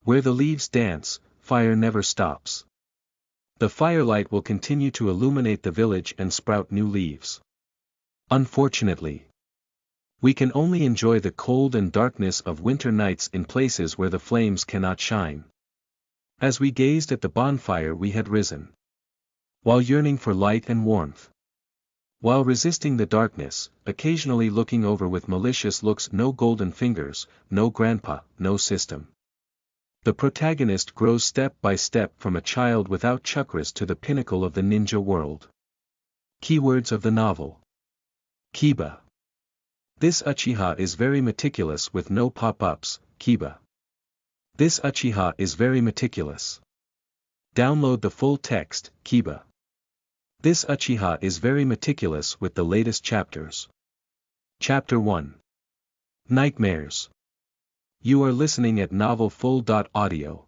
Where the leaves dance, fire never stops. The firelight will continue to illuminate the village and sprout new leaves. Unfortunately, we can only enjoy the cold and darkness of winter nights in places where the flames cannot shine. As we gazed at the bonfire we had risen, while yearning for light and warmth, while resisting the darkness, occasionally looking over with malicious looks, no golden fingers, no grandpa, no system. The protagonist grows step by step from a child without chakras to the pinnacle of the ninja world. Keywords of the novel. Kiba. This Uchiha is very meticulous with no pop-ups. Kiba. This Uchiha is very meticulous. Download the full text. Kiba. This Uchiha is very meticulous with the latest chapters. Chapter 1. Nightmares. You are listening at Novel Full.audio.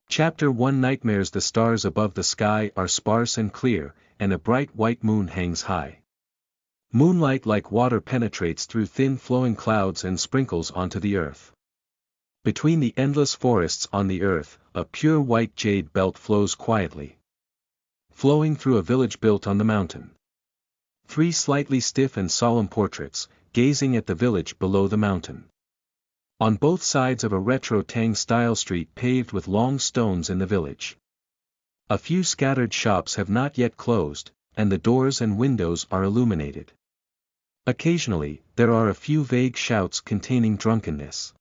Chapter 1. Nightmares. The stars above the sky are sparse and clear, and a bright white moon hangs high. Moonlight like water penetrates through thin flowing clouds and sprinkles onto the earth. Between the endless forests on the earth, a pure white jade belt flows quietly, flowing through a village built on the mountain. 3 slightly stiff and solemn portraits, gazing at the village below the mountain. On both sides of a retro Tang-style street paved with long stones in the village. A few scattered shops have not yet closed, and the doors and windows are illuminated. Occasionally, there are a few vague shouts containing drunkenness.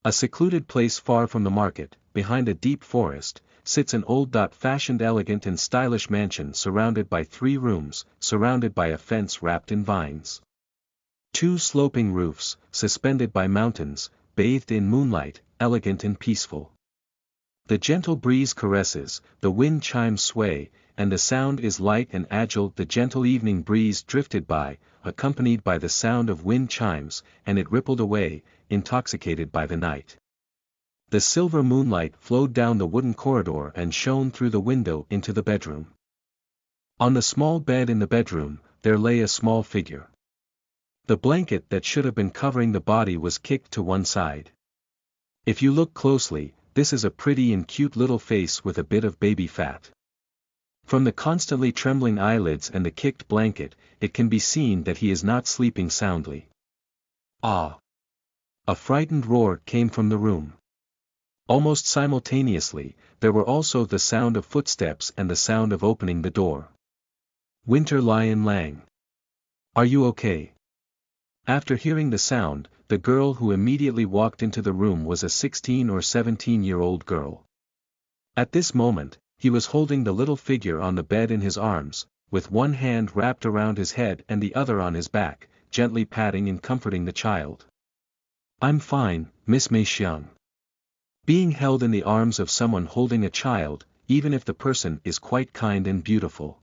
A secluded place far from the market, behind a deep forest, sits an old-fashioned elegant and stylish mansion surrounded by 3 rooms, surrounded by a fence wrapped in vines. 2 sloping roofs, suspended by mountains, bathed in moonlight, elegant and peaceful. The gentle breeze caresses, the wind chimes sway, and the sound is light and agile. The gentle evening breeze drifted by, accompanied by the sound of wind chimes, and it rippled away, intoxicated by the night. The silver moonlight flowed down the wooden corridor and shone through the window into the bedroom. On the small bed in the bedroom, there lay a small figure. The blanket that should have been covering the body was kicked to one side. If you look closely, this is a pretty and cute little face with a bit of baby fat. From the constantly trembling eyelids and the kicked blanket, it can be seen that he is not sleeping soundly. Ah! A frightened roar came from the room. Almost simultaneously, there were also the sound of footsteps and the sound of opening the door. Winter Lion Lang. Are you okay? After hearing the sound, the girl who immediately walked into the room was a 16 or 17-year-old girl. At this moment, he was holding the little figure on the bed in his arms, with one hand wrapped around his head and the other on his back, gently patting and comforting the child. I'm fine, Miss Mei Xiang. Being held in the arms of someone holding a child, even if the person is quite kind and beautiful.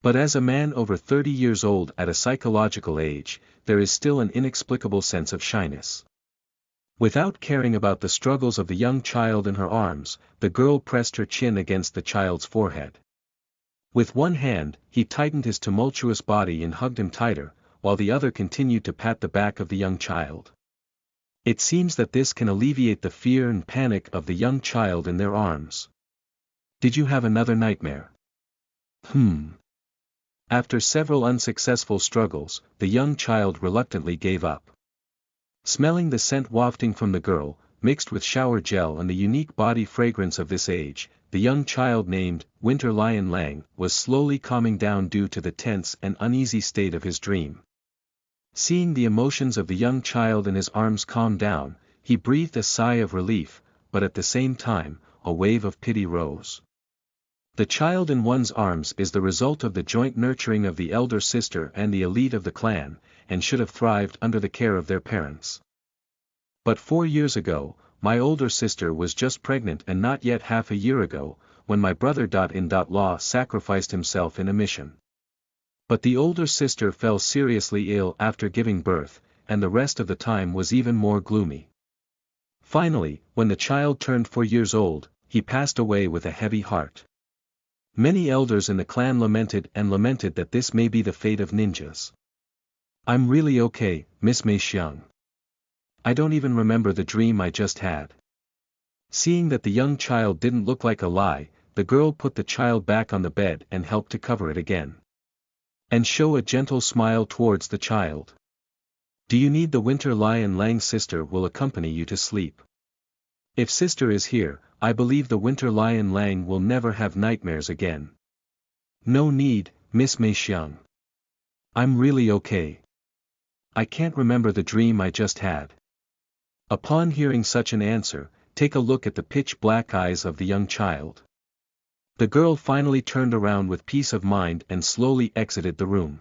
But as a man over 30 years old at a psychological age, there is still an inexplicable sense of shyness. Without caring about the struggles of the young child in her arms, the girl pressed her chin against the child's forehead. With one hand, he tightened his tumultuous body and hugged him tighter, while the other continued to pat the back of the young child. It seems that this can alleviate the fear and panic of the young child in their arms. Did you have another nightmare? After several unsuccessful struggles, the young child reluctantly gave up. Smelling the scent wafting from the girl, mixed with shower gel and the unique body fragrance of this age, the young child named Winter Lion Lang was slowly calming down due to the tense and uneasy state of his dream. Seeing the emotions of the young child in his arms calm down, he breathed a sigh of relief, but at the same time, a wave of pity rose. The child in one's arms is the result of the joint nurturing of the elder sister and the elite of the clan, and should have thrived under the care of their parents. But 4 years ago, my older sister was just pregnant, and not yet half a year ago, when my brother-in-law sacrificed himself in a mission. But the older sister fell seriously ill after giving birth, and the rest of the time was even more gloomy. Finally, when the child turned 4 years old, he passed away with a heavy heart. Many elders in the clan lamented that this may be the fate of ninjas. I'm really okay, Miss Mei Xiang. I don't even remember the dream I just had. Seeing that the young child didn't look like a lie, the girl put the child back on the bed and helped to cover it again. And show a gentle smile towards the child. Do you need the winter lion? Lang's sister will accompany you to sleep. If sister is here, I believe the winter lion Lang will never have nightmares again. No need, Miss Mei Xiang. I'm really okay. I can't remember the dream I just had. Upon hearing such an answer, take a look at the pitch-black eyes of the young child. The girl finally turned around with peace of mind and slowly exited the room.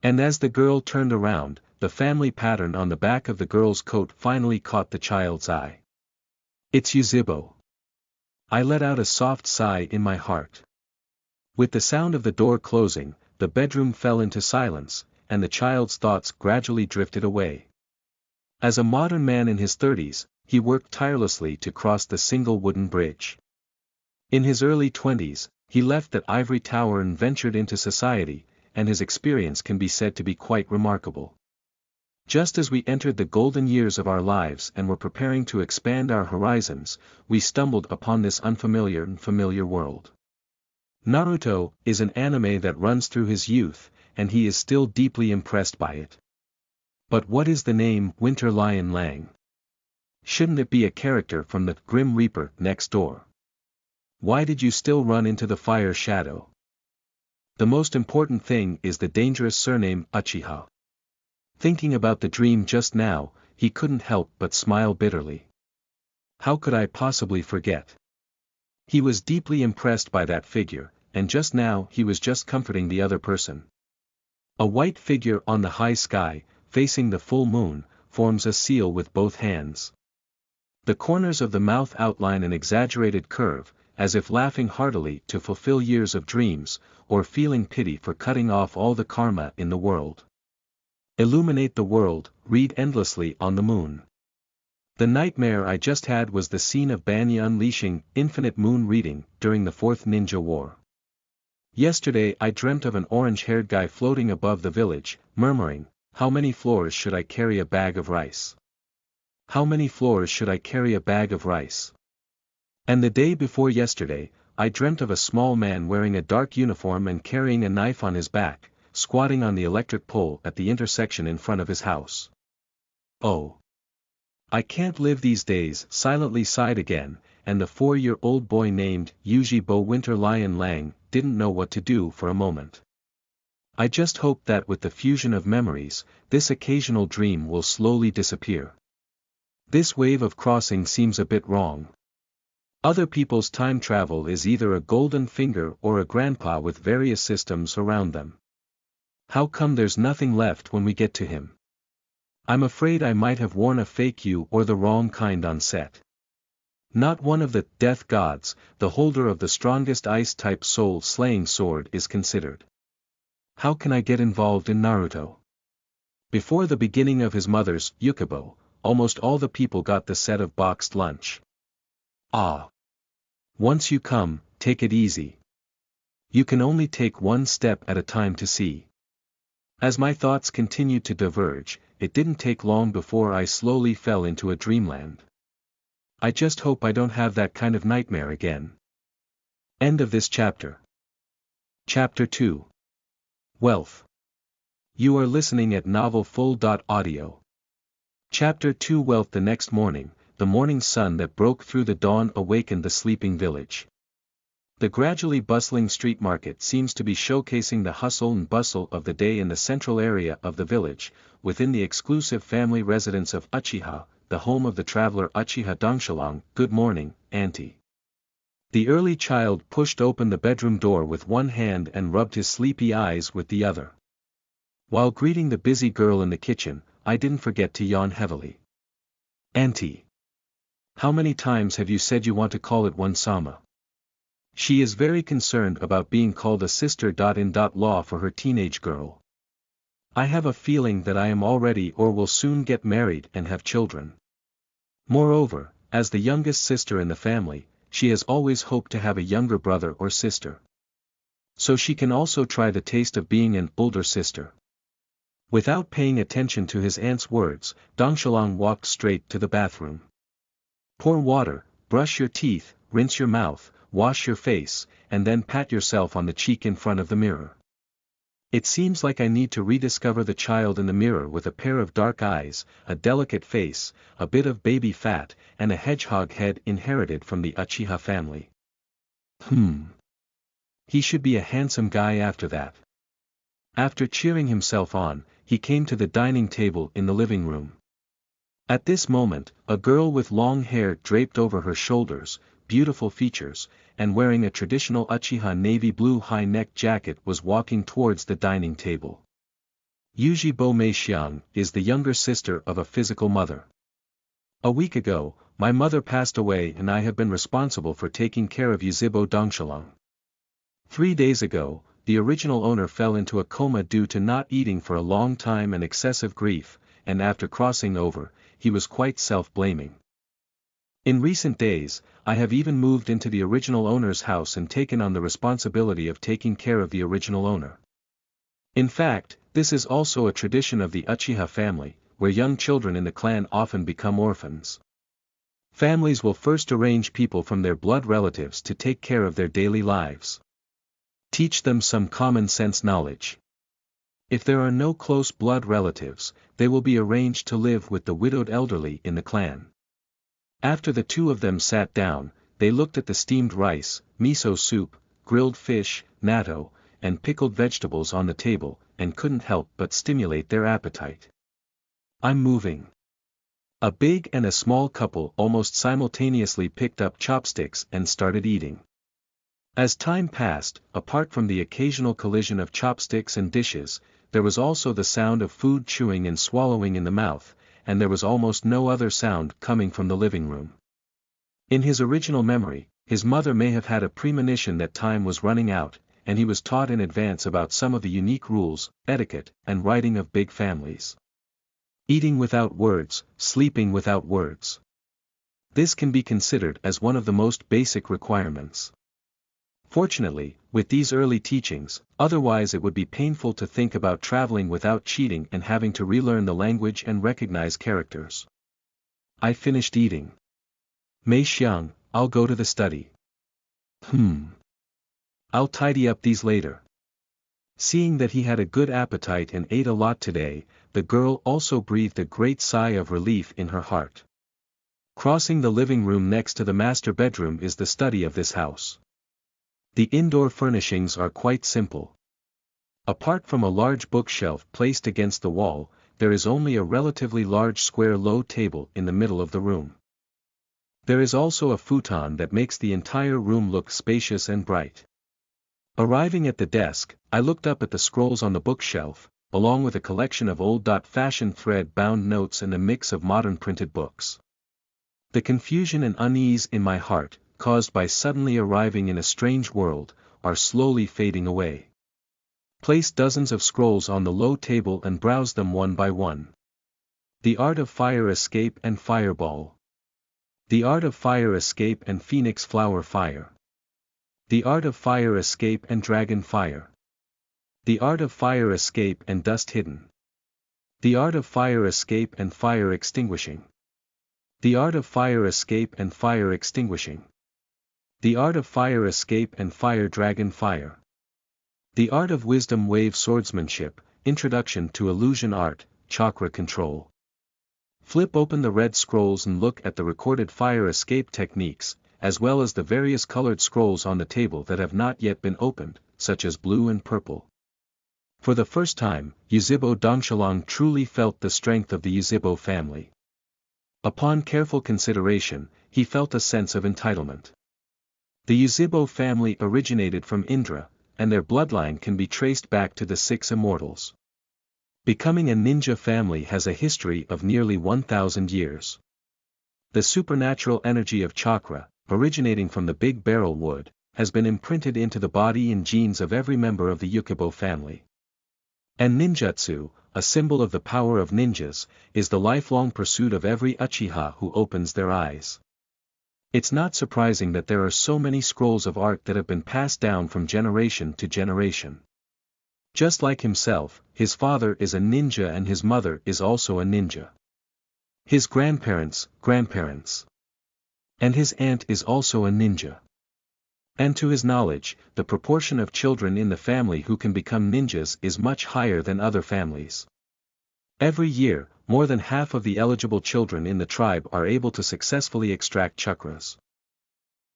And as the girl turned around, the family pattern on the back of the girl's coat finally caught the child's eye. It's Yuzhibo. I let out a soft sigh in my heart. With the sound of the door closing, the bedroom fell into silence, and the child's thoughts gradually drifted away. As a modern man in his 30s, he worked tirelessly to cross the single wooden bridge. In his early 20s, he left that ivory tower and ventured into society, and his experience can be said to be quite remarkable. Just as we entered the golden years of our lives and were preparing to expand our horizons, we stumbled upon this unfamiliar and familiar world. Naruto is an anime that runs through his youth, and he is still deeply impressed by it. But what is the name Winter Lion Lang? Shouldn't it be a character from the Grim Reaper next door? Why did you still run into the fire shadow? The most important thing is the dangerous surname Uchiha. Thinking about the dream just now, he couldn't help but smile bitterly. How could I possibly forget? He was deeply impressed by that figure, and just now he was just comforting the other person. A white figure on the high sky, facing the full moon, forms a seal with both hands. The corners of the mouth outline an exaggerated curve, as if laughing heartily to fulfill years of dreams, or feeling pity for cutting off all the karma in the world. Illuminate the world, read endlessly on the moon. The nightmare I just had was the scene of Banya unleashing infinite moon reading during the Fourth Ninja War. Yesterday I dreamt of an orange-haired guy floating above the village, murmuring, "How many floors should I carry a bag of rice? How many floors should I carry a bag of rice?" And the day before yesterday, I dreamt of a small man wearing a dark uniform and carrying a knife on his back, squatting on the electric pole at the intersection in front of his house. Oh! I can't live these days, silently sighed again, and the 4-year-old boy named Yuzhibo Winter Lion Lang didn't know what to do for a moment. I just hope that with the fusion of memories, this occasional dream will slowly disappear. This wave of crossing seems a bit wrong. Other people's time travel is either a golden finger or a grandpa with various systems around them. How come there's nothing left when we get to him? I'm afraid I might have worn a fake you or the wrong kind on set. Not one of the death gods, the holder of the strongest ice-type soul-slaying sword is considered. How can I get involved in Naruto? Before the beginning of his mother's Yuzhibo, almost all the people got the set of boxed lunch. Ah! Once you come, take it easy. You can only take one step at a time to see. As my thoughts continued to diverge, it didn't take long before I slowly fell into a dreamland. I just hope I don't have that kind of nightmare again. End of this chapter. Chapter 2. Wealth. You are listening at novelfull.audio. Chapter 2 Wealth. The next morning, the morning sun that broke through the dawn awakened the sleeping village. The gradually bustling street market seems to be showcasing the hustle and bustle of the day in the central area of the village, within the exclusive family residence of Uchiha, the home of the traveler Uchiha Dongshalong. Good morning, Auntie. The early child pushed open the bedroom door with one hand and rubbed his sleepy eyes with the other. While greeting the busy girl in the kitchen, I didn't forget to yawn heavily. Auntie. How many times have you said you want to call it one Sama? She is very concerned about being called a sister. In law for her teenage girl. I have a feeling that I am already or will soon get married and have children. Moreover, as the youngest sister in the family, she has always hoped to have a younger brother or sister. So she can also try the taste of being an older sister. Without paying attention to his aunt's words, Dongshalong walked straight to the bathroom. Pour water, brush your teeth, rinse your mouth, wash your face, and then pat yourself on the cheek in front of the mirror. It seems like I need to rediscover the child in the mirror with a pair of dark eyes, a delicate face, a bit of baby fat, and a hedgehog head inherited from the Uchiha family. He should be a handsome guy after that. After cheering himself on, he came to the dining table in the living room. At this moment, a girl with long hair draped over her shoulders, beautiful features, and wearing a traditional Uchiha navy blue high-neck jacket was walking towards the dining table. Yuzhibo is the younger sister of a physical mother. A week ago, my mother passed away and I have been responsible for taking care of Yuzhibo Dongshalong. 3 days ago, the original owner fell into a coma due to not eating for a long time and excessive grief, and after crossing over, he was quite self-blaming. In recent days, I have even moved into the original owner's house and taken on the responsibility of taking care of the original owner. In fact, this is also a tradition of the Uchiha family, where young children in the clan often become orphans. Families will first arrange people from their blood relatives to take care of their daily lives. Teach them some common sense knowledge. If there are no close blood relatives, they will be arranged to live with the widowed elderly in the clan. After the two of them sat down, they looked at the steamed rice, miso soup, grilled fish, natto, and pickled vegetables on the table, and couldn't help but stimulate their appetite. I'm moving. A big and a small couple almost simultaneously picked up chopsticks and started eating. As time passed, apart from the occasional collision of chopsticks and dishes, there was also the sound of food chewing and swallowing in the mouth, and there was almost no other sound coming from the living room. In his original memory, his mother may have had a premonition that time was running out, and he was taught in advance about some of the unique rules, etiquette, and writing of big families. Eating without words, sleeping without words. This can be considered as one of the most basic requirements. Fortunately, with these early teachings, otherwise it would be painful to think about traveling without cheating and having to relearn the language and recognize characters. I finished eating. Mei Xiang, I'll go to the study. I'll tidy up these later. Seeing that he had a good appetite and ate a lot today, the girl also breathed a great sigh of relief in her heart. Crossing the living room next to the master bedroom is the study of this house. The indoor furnishings are quite simple. Apart from a large bookshelf placed against the wall, there is only a relatively large square low table in the middle of the room. There is also a futon that makes the entire room look spacious and bright. Arriving at the desk, I looked up at the scrolls on the bookshelf, along with a collection of old-fashioned thread-bound notes and a mix of modern printed books. The confusion and unease in my heart, caused by suddenly arriving in a strange world, are slowly fading away. Place dozens of scrolls on the low table and browse them one by one. The Art of Fire Escape and Fireball. The Art of Fire Escape and Phoenix Flower Fire. The Art of Fire Escape and Dragon Fire. The Art of Fire Escape and Dust Hidden. The Art of Fire Escape and Fire Extinguishing. The Art of Fire Escape and Fire Extinguishing. The Art of Fire Escape and Fire Dragon Fire. The Art of Wisdom Wave Swordsmanship, Introduction to Illusion Art, Chakra Control. Flip open the red scrolls and look at the recorded fire escape techniques, as well as the various colored scrolls on the table that have not yet been opened, such as blue and purple. For the first time, Yuzhibo Dongshalong truly felt the strength of the Yuzhibo family. Upon careful consideration, he felt a sense of entitlement. The Yuzhibo family originated from Indra, and their bloodline can be traced back to the 6 immortals. Becoming a ninja family has a history of nearly 1,000 years. The supernatural energy of chakra, originating from the big barrel wood, has been imprinted into the body and genes of every member of the Yuzhibo family. And ninjutsu, a symbol of the power of ninjas, is the lifelong pursuit of every Uchiha who opens their eyes. It's not surprising that there are so many scrolls of art that have been passed down from generation to generation. Just like himself, his father is a ninja and his mother is also a ninja. His grandparents. And his aunt is also a ninja. And to his knowledge, the proportion of children in the family who can become ninjas is much higher than other families. Every year, more than half of the eligible children in the tribe are able to successfully extract chakras.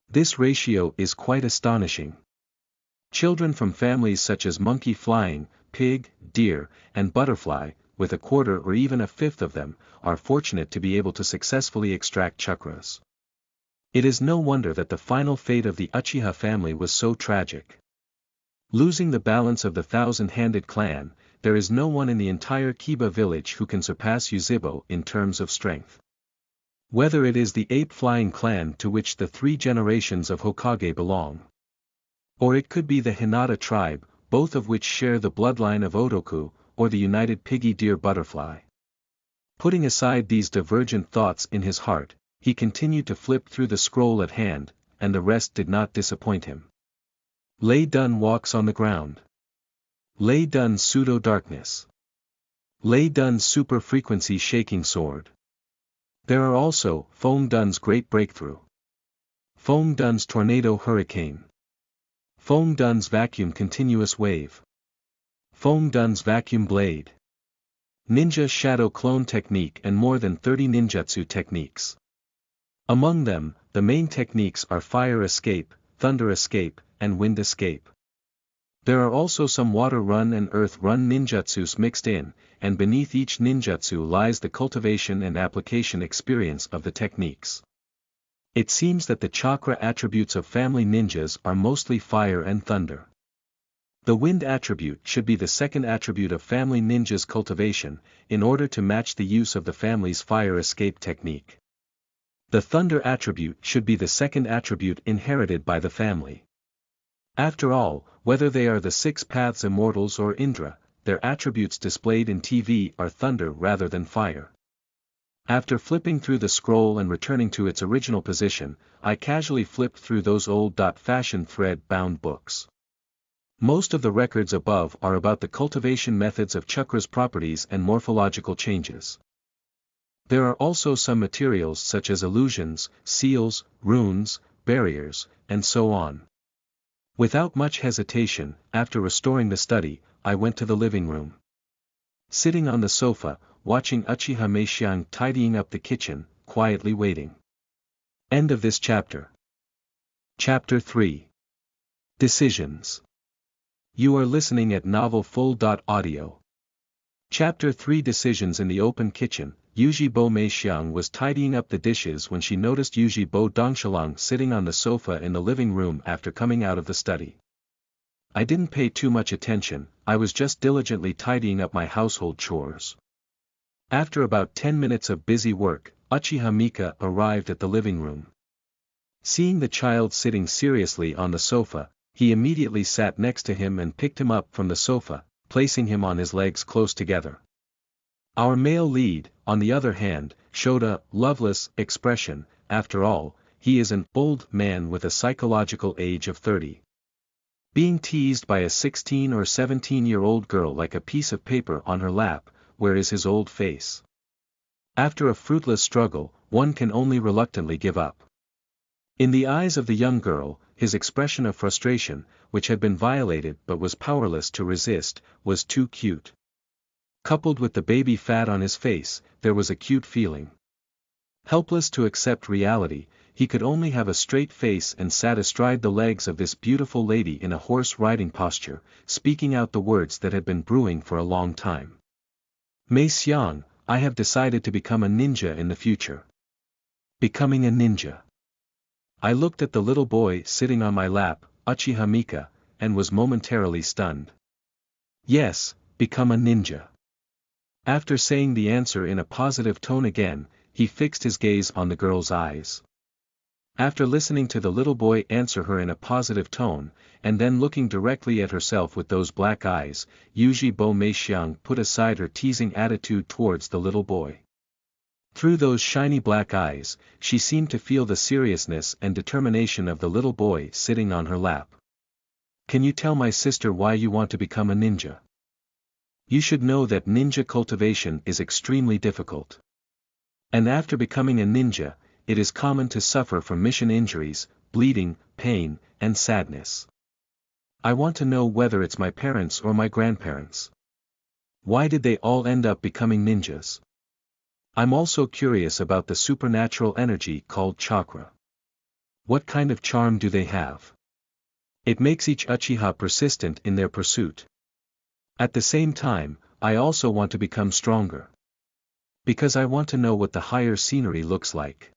This ratio is quite astonishing. Children from families such as monkey flying, pig, deer, and butterfly, with a quarter or even a fifth of them, are fortunate to be able to successfully extract chakras. It is no wonder that the final fate of the Uchiha family was so tragic. Losing the balance of the thousand-handed clan, there is no one in the entire Kiba village who can surpass Yuzhibo in terms of strength. Whether it is the ape-flying clan to which the 3 generations of Hokage belong, or it could be the Hinata tribe, both of which share the bloodline of Otoku, or the united piggy deer butterfly. Putting aside these divergent thoughts in his heart, he continued to flip through the scroll at hand, and the rest did not disappoint him. Lei Dun walks on the ground. Lei Dun's pseudo-darkness. Lei Dun's super-frequency shaking sword. There are also Feng Dun's great breakthrough. Feng Dun's tornado hurricane. Feng Dun's vacuum continuous wave. Feng Dun's vacuum blade. Ninja shadow clone technique and more than 30 ninjutsu techniques. Among them, the main techniques are fire escape, thunder escape, and wind escape. There are also some water run and earth run ninjutsus mixed in, and beneath each ninjutsu lies the cultivation and application experience of the techniques. It seems that the chakra attributes of family ninjas are mostly fire and thunder. The wind attribute should be the second attribute of family ninjas' cultivation, in order to match the use of the family's fire escape technique. The thunder attribute should be the second attribute inherited by the family. After all, whether they are the 6 paths immortals or Indra, their attributes displayed in TV are thunder rather than fire. After flipping through the scroll and returning to its original position, I casually flipped through those old-fashioned thread-bound books. Most of the records above are about the cultivation methods of chakras' properties and morphological changes. There are also some materials such as illusions, seals, runes, barriers, and so on. Without much hesitation, after restoring the study, I went to the living room. Sitting on the sofa, watching Uchiha Meishiang tidying up the kitchen, quietly waiting. End of this chapter. Chapter 3. Decisions. You are listening at novelfull.audio. Chapter 3. Decisions. In the open kitchen, Yuzhibo Meishiang was tidying up the dishes when she noticed Yuzhibo Dongshalang sitting on the sofa in the living room after coming out of the study. I didn't pay too much attention, I was just diligently tidying up my household chores. After about 10 minutes of busy work, Uchiha Mika arrived at the living room. Seeing the child sitting seriously on the sofa, he immediately sat next to him and picked him up from the sofa, placing him on his legs close together. Our male lead, on the other hand, showed a loveless expression. After all, he is an old man with a psychological age of 30. Being teased by a 16 or 17-year-old girl like a piece of paper on her lap, where is his old face? After a fruitless struggle, one can only reluctantly give up. In the eyes of the young girl, his expression of frustration, which had been violated but was powerless to resist, was too cute. Coupled with the baby fat on his face, there was a cute feeling. Helpless to accept reality, he could only have a straight face and sat astride the legs of this beautiful lady in a horse-riding posture, speaking out the words that had been brewing for a long time. Mei Xiang, I have decided to become a ninja in the future. Becoming a ninja. I looked at the little boy sitting on my lap, Uchiha Mika, and was momentarily stunned. Yes, become a ninja. After saying the answer in a positive tone again, he fixed his gaze on the girl's eyes. After listening to the little boy answer her in a positive tone, and then looking directly at herself with those black eyes, Yuzhibo Meishiang put aside her teasing attitude towards the little boy. Through those shiny black eyes, she seemed to feel the seriousness and determination of the little boy sitting on her lap. Can you tell my sister why you want to become a ninja? You should know that ninja cultivation is extremely difficult. And after becoming a ninja, it is common to suffer from mission injuries, bleeding, pain, and sadness. I want to know whether it's my parents or my grandparents. Why did they all end up becoming ninjas? I'm also curious about the supernatural energy called chakra. What kind of charm do they have? It makes each Uchiha persistent in their pursuit. At the same time, I also want to become stronger. Because I want to know what the higher scenery looks like.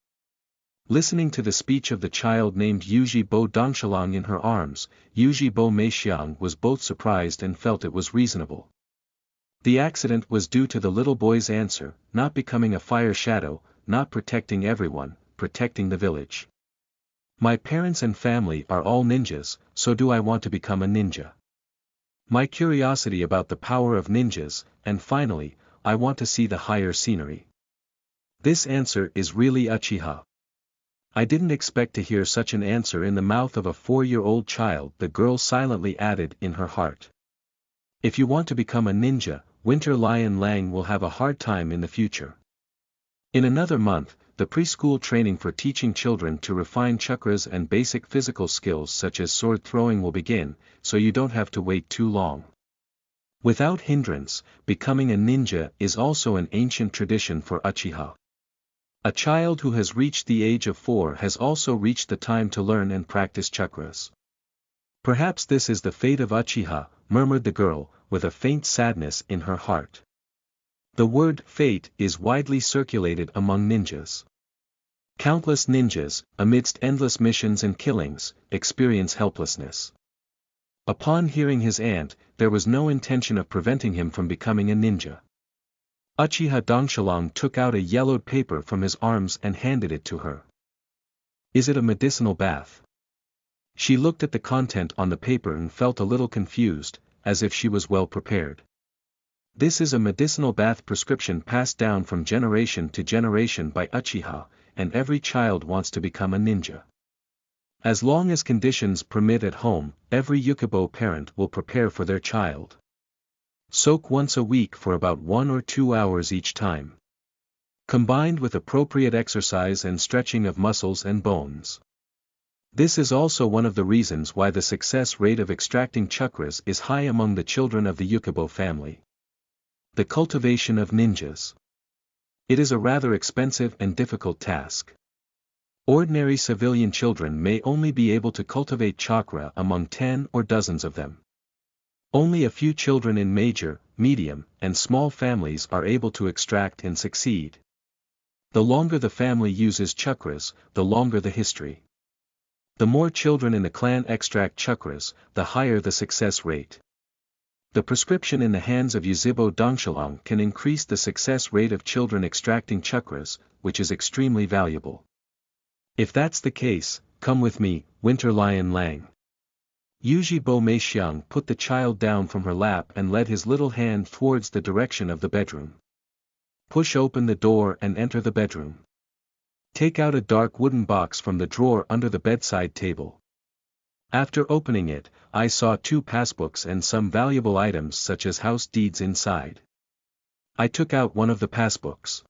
Listening to the speech of the child named Yuzhibo Dongshalang in her arms, Yuzhibo Meixiang was both surprised and felt it was reasonable. The accident was due to the little boy's answer, not becoming a fire shadow, not protecting everyone, protecting the village. My parents and family are all ninjas, so do I want to become a ninja? My curiosity about the power of ninjas, and finally, I want to see the higher scenery. This answer is really Uchiha. I didn't expect to hear such an answer in the mouth of a 4-year-old child, the girl silently added in her heart. If you want to become a ninja, Winter Lion Lang will have a hard time in the future. In another month, the preschool training for teaching children to refine chakras and basic physical skills such as sword throwing will begin, so you don't have to wait too long. Without hindrance, becoming a ninja is also an ancient tradition for Uchiha. A child who has reached the age of 4 has also reached the time to learn and practice chakras. Perhaps this is the fate of Uchiha, murmured the girl, with a faint sadness in her heart. The word fate is widely circulated among ninjas. Countless ninjas, amidst endless missions and killings, experience helplessness. Upon hearing his aunt, there was no intention of preventing him from becoming a ninja. Uchiha Dongshalang took out a yellowed paper from his arms and handed it to her. Is it a medicinal bath? She looked at the content on the paper and felt a little confused, as if she was well prepared. This is a medicinal bath prescription passed down from generation to generation by Uchiha, and every child wants to become a ninja. As long as conditions permit at home, every Yuzhibo parent will prepare for their child. Soak once a week for about 1 or 2 hours each time. Combined with appropriate exercise and stretching of muscles and bones. This is also one of the reasons why the success rate of extracting chakras is high among the children of the Yuzhibo family. The cultivation of ninjas. It is a rather expensive and difficult task. Ordinary civilian children may only be able to cultivate chakra among 10 or dozens of them. Only a few children in major, medium, and small families are able to extract and succeed. The longer the family uses chakras, the longer the history. The more children in the clan extract chakras, the higher the success rate. The prescription in the hands of Yuzhibo Dongshalang can increase the success rate of children extracting chakras, which is extremely valuable. If that's the case, come with me, Winter Lion Lang. Yuzhibo Meixiang put the child down from her lap and led his little hand towards the direction of the bedroom. Push open the door and enter the bedroom. Take out a dark wooden box from the drawer under the bedside table. After opening it, I saw 2 passbooks and some valuable items such as house deeds inside. I took out one of the passbooks.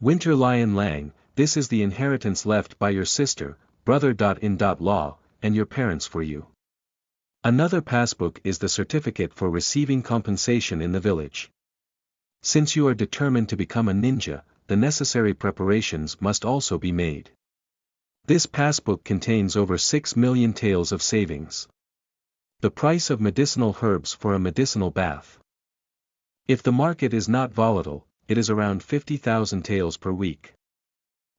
Winter Lion Lang, this is the inheritance left by your sister, brother.in.law, and your parents for you. Another passbook is the certificate for receiving compensation in the village. Since you are determined to become a ninja, the necessary preparations must also be made. This passbook contains over 6 million taels of savings. The price of medicinal herbs for a medicinal bath. If the market is not volatile, it is around 50,000 taels per week.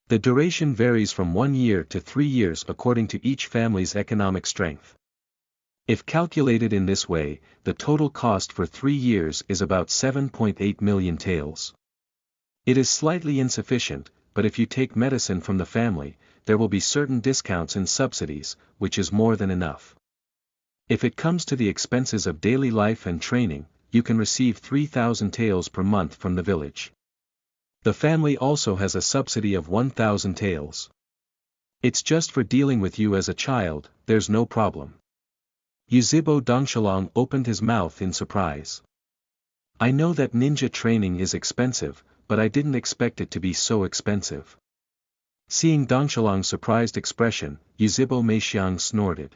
The duration varies from 1 year to 3 years according to each family's economic strength. If calculated in this way, the total cost for 3 years is about 7.8 million taels. It is slightly insufficient, but if you take medicine from the family, there will be certain discounts and subsidies, which is more than enough. If it comes to the expenses of daily life and training, you can receive 3,000 taels per month from the village. The family also has a subsidy of 1,000 taels. It's just for dealing with you as a child, there's no problem. Yuzhibo Dongshalang opened his mouth in surprise. I know that ninja training is expensive, but I didn't expect it to be so expensive. Seeing Dongshalang's surprised expression, Yuzhibo Meixiang snorted.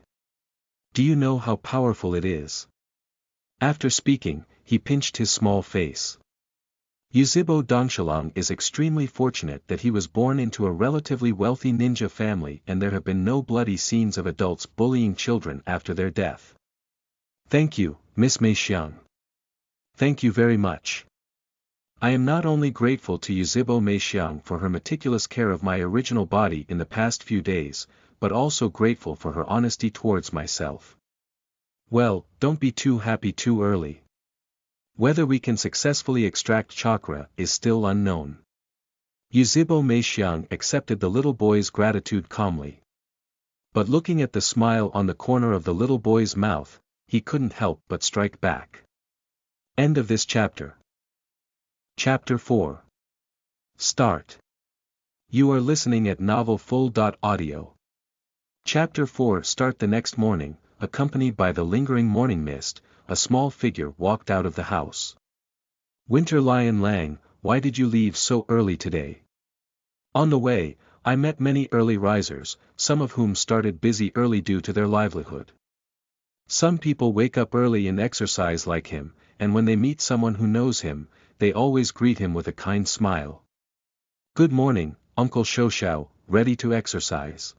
Do you know how powerful it is? After speaking, he pinched his small face. Yuzhibo Dongshalang is extremely fortunate that he was born into a relatively wealthy ninja family and there have been no bloody scenes of adults bullying children after their death. Thank you, Miss Meixiang. Thank you very much. I am not only grateful to Yuzhibo Meixiang for her meticulous care of my original body in the past few days, but also grateful for her honesty towards myself. Well, don't be too happy too early. Whether we can successfully extract chakra is still unknown. Yuzhibo Meixiang accepted the little boy's gratitude calmly. But looking at the smile on the corner of the little boy's mouth, he couldn't help but strike back. End of this chapter. Chapter 4. Start. You are listening at novelfull.audio. Chapter 4. Start. The next morning, accompanied by the lingering morning mist, a small figure walked out of the house. Winter Lion Lang, why did you leave so early today? On the way, I met many early risers, some of whom started busy early due to their livelihood. Some people wake up early and exercise like him, and when they meet someone who knows him, they always greet him with a kind smile. Good morning, Uncle Shoushou, ready to exercise?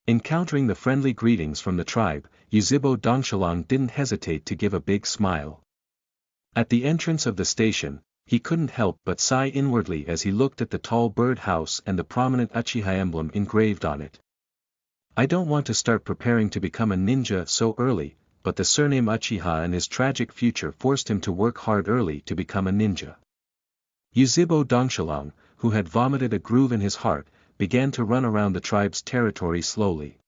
Encountering the friendly greetings from the tribe, Yuzhibo Dongshalang didn't hesitate to give a big smile. At the entrance of the station, he couldn't help but sigh inwardly as he looked at the tall bird house and the prominent Uchiha emblem engraved on it. I don't want to start preparing to become a ninja so early, but the surname Uchiha and his tragic future forced him to work hard early to become a ninja. Yuzhibo Dongshalang, who had vomited a groove in his heart, began to run around the tribe's territory slowly.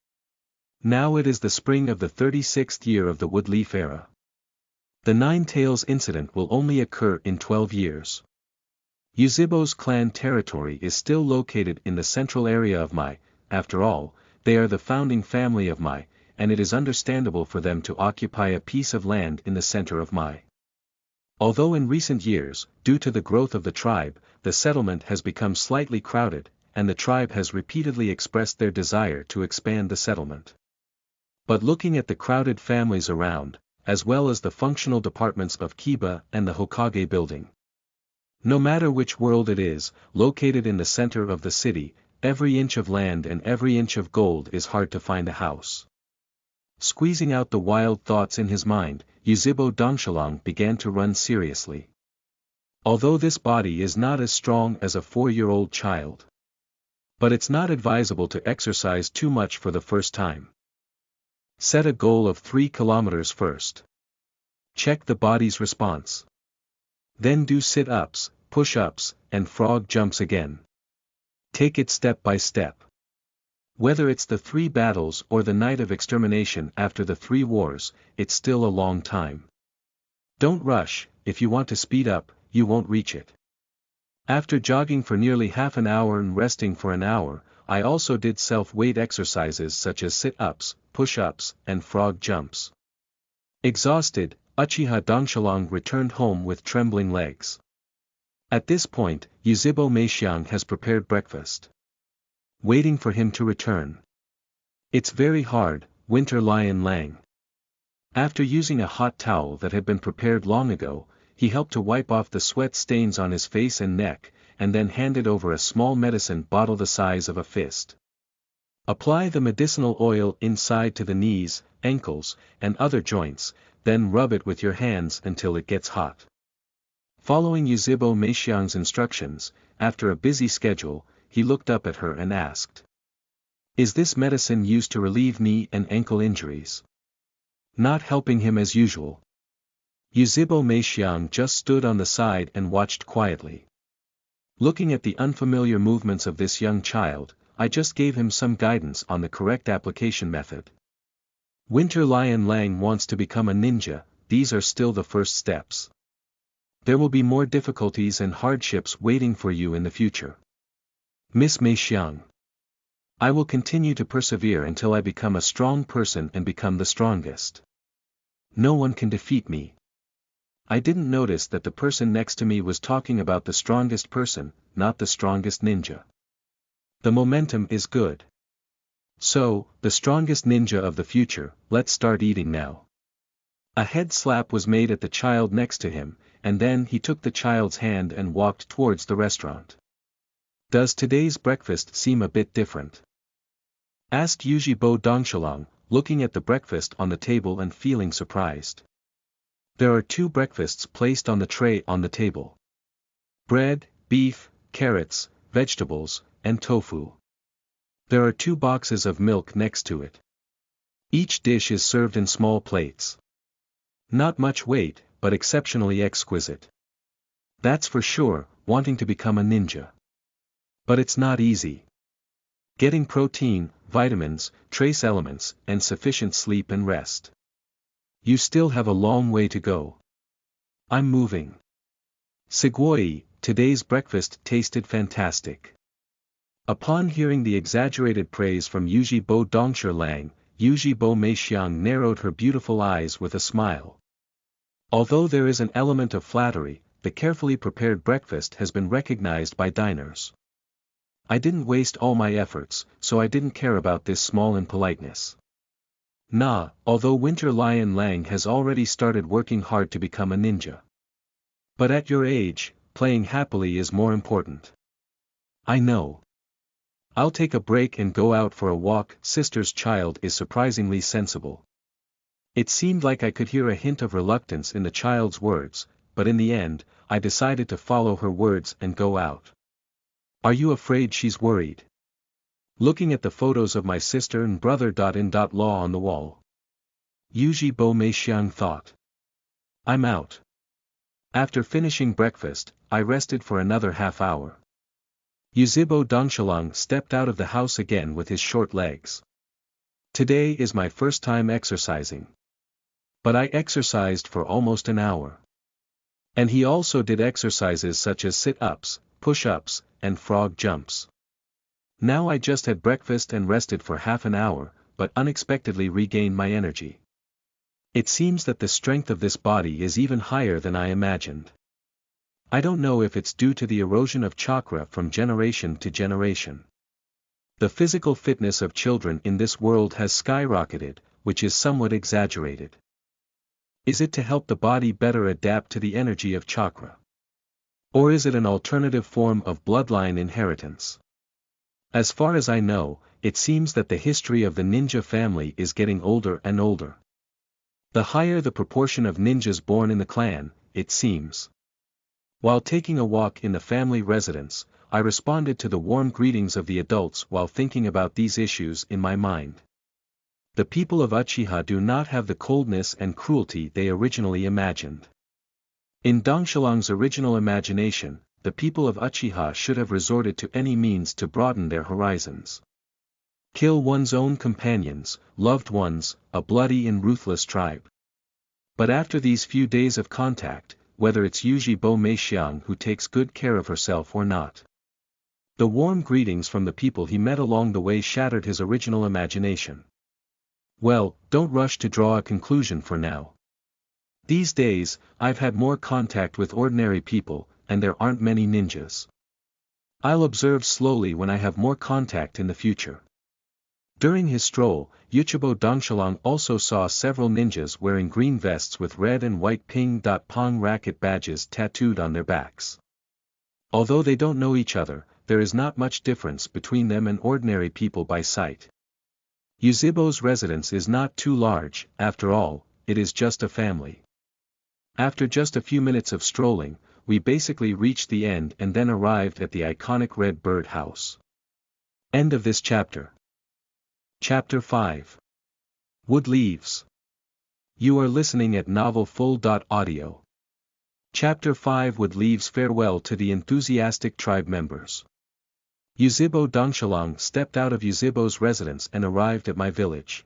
Now it is the spring of the 36th year of the Woodleaf era. The Nine Tails incident will only occur in 12 years. Yuzhibo's clan territory is still located in the central area of Mai. After all, they are the founding family of Mai, and it is understandable for them to occupy a piece of land in the center of Mai. Although in recent years, due to the growth of the tribe, the settlement has become slightly crowded, and the tribe has repeatedly expressed their desire to expand the settlement. But looking at the crowded families around, as well as the functional departments of Kiba and the Hokage building. No matter which world it is, located in the center of the city, every inch of land and every inch of gold is hard to find a house. Squeezing out the wild thoughts in his mind, Yuzhibo Dongshalang began to run seriously. Although this body is not as strong as a 4-year-old child. But it's not advisable to exercise too much for the first time. Set a goal of 3 kilometers first. Check the body's response. Then do sit-ups, push-ups, and frog jumps again. Take it step by step. Whether it's the 3 battles or the night of extermination after the 3 wars, it's still a long time. Don't rush. If you want to speed up, you won't reach it. After jogging for nearly half an hour and resting for an hour, I also did self-weight exercises such as sit-ups, push-ups, and frog jumps. Exhausted, Uchiha Dongshalang returned home with trembling legs. At this point, Yuzhibo Meixiang has prepared breakfast. Waiting for him to return. It's very hard, Winter Lion Lang. After using a hot towel that had been prepared long ago, he helped to wipe off the sweat stains on his face and neck, and then handed over a small medicine bottle the size of a fist. Apply the medicinal oil inside to the knees, ankles, and other joints, then rub it with your hands until it gets hot. Following Yuzhibo Meixiang's instructions, after a busy schedule, he looked up at her and asked. Is this medicine used to relieve knee and ankle injuries? Not helping him as usual. Yuzhibo Meixiang just stood on the side and watched quietly. Looking at the unfamiliar movements of this young child, I just gave him some guidance on the correct application method. Winter Lion Lang wants to become a ninja, these are still the first steps. There will be more difficulties and hardships waiting for you in the future. Miss Meixiang. I will continue to persevere until I become a strong person and become the strongest. No one can defeat me. I didn't notice that the person next to me was talking about the strongest person, not the strongest ninja. The momentum is good. So, the strongest ninja of the future, let's start eating now. A head slap was made at the child next to him, and then he took the child's hand and walked towards the restaurant. Does today's breakfast seem a bit different? Asked Yuzhibo Dongshalong, looking at the breakfast on the table and feeling surprised. There are 2 breakfasts placed on the tray on the table. Bread, beef, carrots, vegetables, and tofu. There are 2 boxes of milk next to it. Each dish is served in small plates. Not much weight, but exceptionally exquisite. That's for sure, wanting to become a ninja. But it's not easy. Getting protein, vitamins, trace elements, and sufficient sleep and rest. You still have a long way to go. I'm moving. Sugoi, today's breakfast tasted fantastic. Upon hearing the exaggerated praise from Yuzhibo Dongshalong, Yuzhibo Meixiang narrowed her beautiful eyes with a smile. Although there is an element of flattery, the carefully prepared breakfast has been recognized by diners. I didn't waste all my efforts, so I didn't care about this small impoliteness. Nah, although Winter Lion Lang has already started working hard to become a ninja. But at your age, playing happily is more important. I know. I'll take a break and go out for a walk. Sister's child is surprisingly sensible. It seemed like I could hear a hint of reluctance in the child's words, but in the end, I decided to follow her words and go out. Are you afraid she's worried? Looking at the photos of my sister and brother in law on the wall. Yuzhibo Meixiang thought. I'm out. After finishing breakfast, I rested for another half hour. Yuzhibo Dongshalong stepped out of the house again with his short legs. Today is my first time exercising. But I exercised for almost an hour. And he also did exercises such as sit-ups, push-ups, and frog jumps. Now I just had breakfast and rested for half an hour, but unexpectedly regained my energy. It seems that the strength of this body is even higher than I imagined. I don't know if it's due to the erosion of chakra from generation to generation. The physical fitness of children in this world has skyrocketed, which is somewhat exaggerated. Is it to help the body better adapt to the energy of chakra? Or is it an alternative form of bloodline inheritance? As far as I know, it seems that the history of the ninja family is getting older and older. The higher the proportion of ninjas born in the clan, it seems. While taking a walk in the family residence, I responded to the warm greetings of the adults while thinking about these issues in my mind. The people of Uchiha do not have the coldness and cruelty they originally imagined. In Dongshalong's original imagination, the people of Uchiha should have resorted to any means to broaden their horizons. Kill one's own companions, loved ones, a bloody and ruthless tribe. But after these few days of contact, whether it's Yuzhibo Meixiang who takes good care of herself or not. The warm greetings from the people he met along the way shattered his original imagination. Well, don't rush to draw a conclusion for now. These days, I've had more contact with ordinary people, and there aren't many ninjas. I'll observe slowly when I have more contact in the future. During his stroll, Yuzhibo Dongshalong also saw several ninjas wearing green vests with red and white ping-pong racket badges tattooed on their backs. Although they don't know each other, there is not much difference between them and ordinary people by sight. Yuzhibo's residence is not too large, after all, it is just a family. After just a few minutes of strolling, we basically reached the end and then arrived at the iconic Red Bird House. End of this chapter. Chapter 5. Wood Leaves. You are listening at novelfull.audio. Chapter 5 Wood Leaves. Farewell to the enthusiastic tribe members. Yuzhibo Dongshalong stepped out of Yuzhibo's residence and arrived at my village.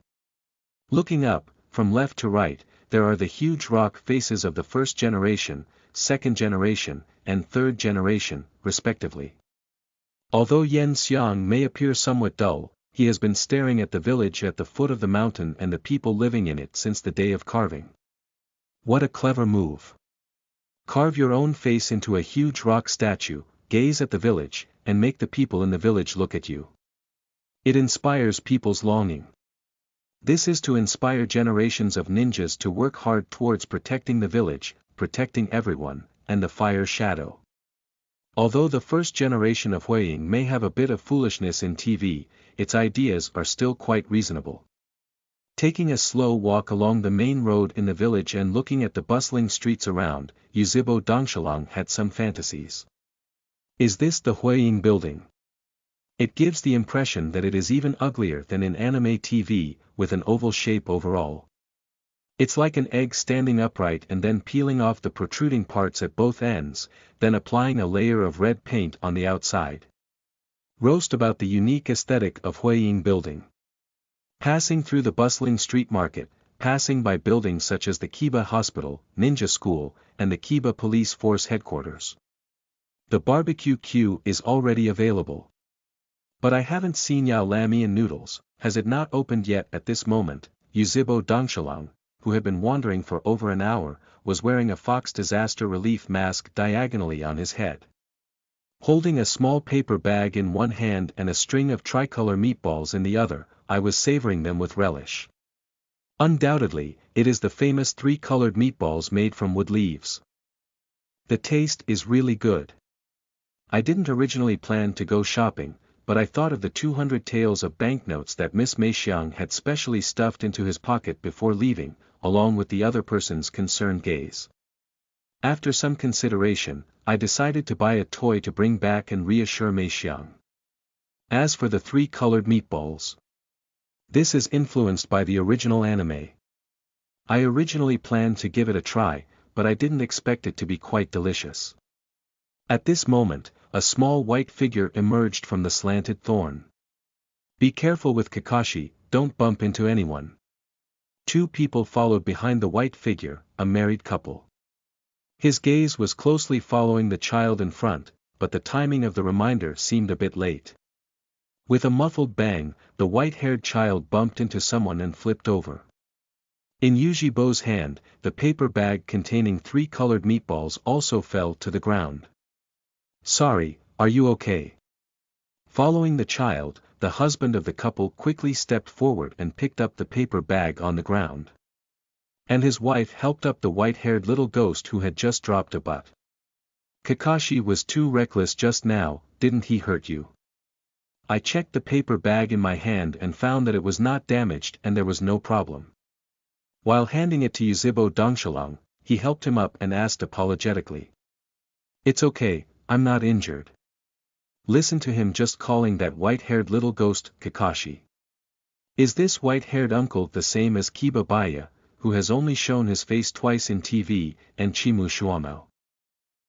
Looking up, from left to right, there are the huge rock faces of the first generation, second generation, and third generation, respectively. Although Yen Xiang may appear somewhat dull, he has been staring at the village at the foot of the mountain and the people living in it since the day of carving. What a clever move. Carve your own face into a huge rock statue, gaze at the village, and make the people in the village look at you. It inspires people's longing. This is to inspire generations of ninjas to work hard towards protecting the village, protecting everyone, and the fire shadow. Although the first generation of Huiying may have a bit of foolishness in TV, its ideas are still quite reasonable. Taking a slow walk along the main road in the village and looking at the bustling streets around, Yuzhibo Dongshalang had some fantasies. Is this the Huiying building? It gives the impression that it is even uglier than in anime TV, with an oval shape overall. It's like an egg standing upright and then peeling off the protruding parts at both ends, then applying a layer of red paint on the outside. Roast about the unique aesthetic of Huiying building. Passing through the bustling street market, passing by buildings such as the Kiba Hospital, Ninja School, and the Kiba Police Force Headquarters. The barbecue queue is already available. But I haven't seen Yao Lami and noodles. Has it not opened yet? At this moment, Yuzhibo Dongshalang, who had been wandering for over an hour, was wearing a Fox disaster relief mask diagonally on his head. Holding a small paper bag in one hand and a string of tricolor meatballs in the other, I was savoring them with relish. Undoubtedly, it is the famous three-colored meatballs made from wood leaves. The taste is really good. I didn't originally plan to go shopping, but I thought of the 200 taels of banknotes that Miss Meixiang had specially stuffed into his pocket before leaving, along with the other person's concerned gaze. After some consideration, I decided to buy a toy to bring back and reassure Meixiang. As for the three-colored meatballs, this is influenced by the original anime. I originally planned to give it a try, but I didn't expect it to be quite delicious. At this moment, a small white figure emerged from the slanted thorn. Be careful with Kakashi, don't bump into anyone. Two people followed behind the white figure, a married couple. His gaze was closely following the child in front, but the timing of the reminder seemed a bit late. With a muffled bang, the white-haired child bumped into someone and flipped over. In Yuzhibo's hand, the paper bag containing three-colored meatballs also fell to the ground. Sorry, are you okay? Following the child, the husband of the couple quickly stepped forward and picked up the paper bag on the ground. And his wife helped up the white-haired little ghost who had just dropped a butt. Kakashi was too reckless just now, didn't he hurt you? I checked the paper bag in my hand and found that it was not damaged and there was no problem. While handing it to Yuzhibo Dongshalang, he helped him up and asked apologetically. It's okay, I'm not injured. Listen to him just calling that white-haired little ghost Kakashi. Is this white-haired uncle the same as Kiba Baya, who has only shown his face twice in TV, and Chimu Shuamo?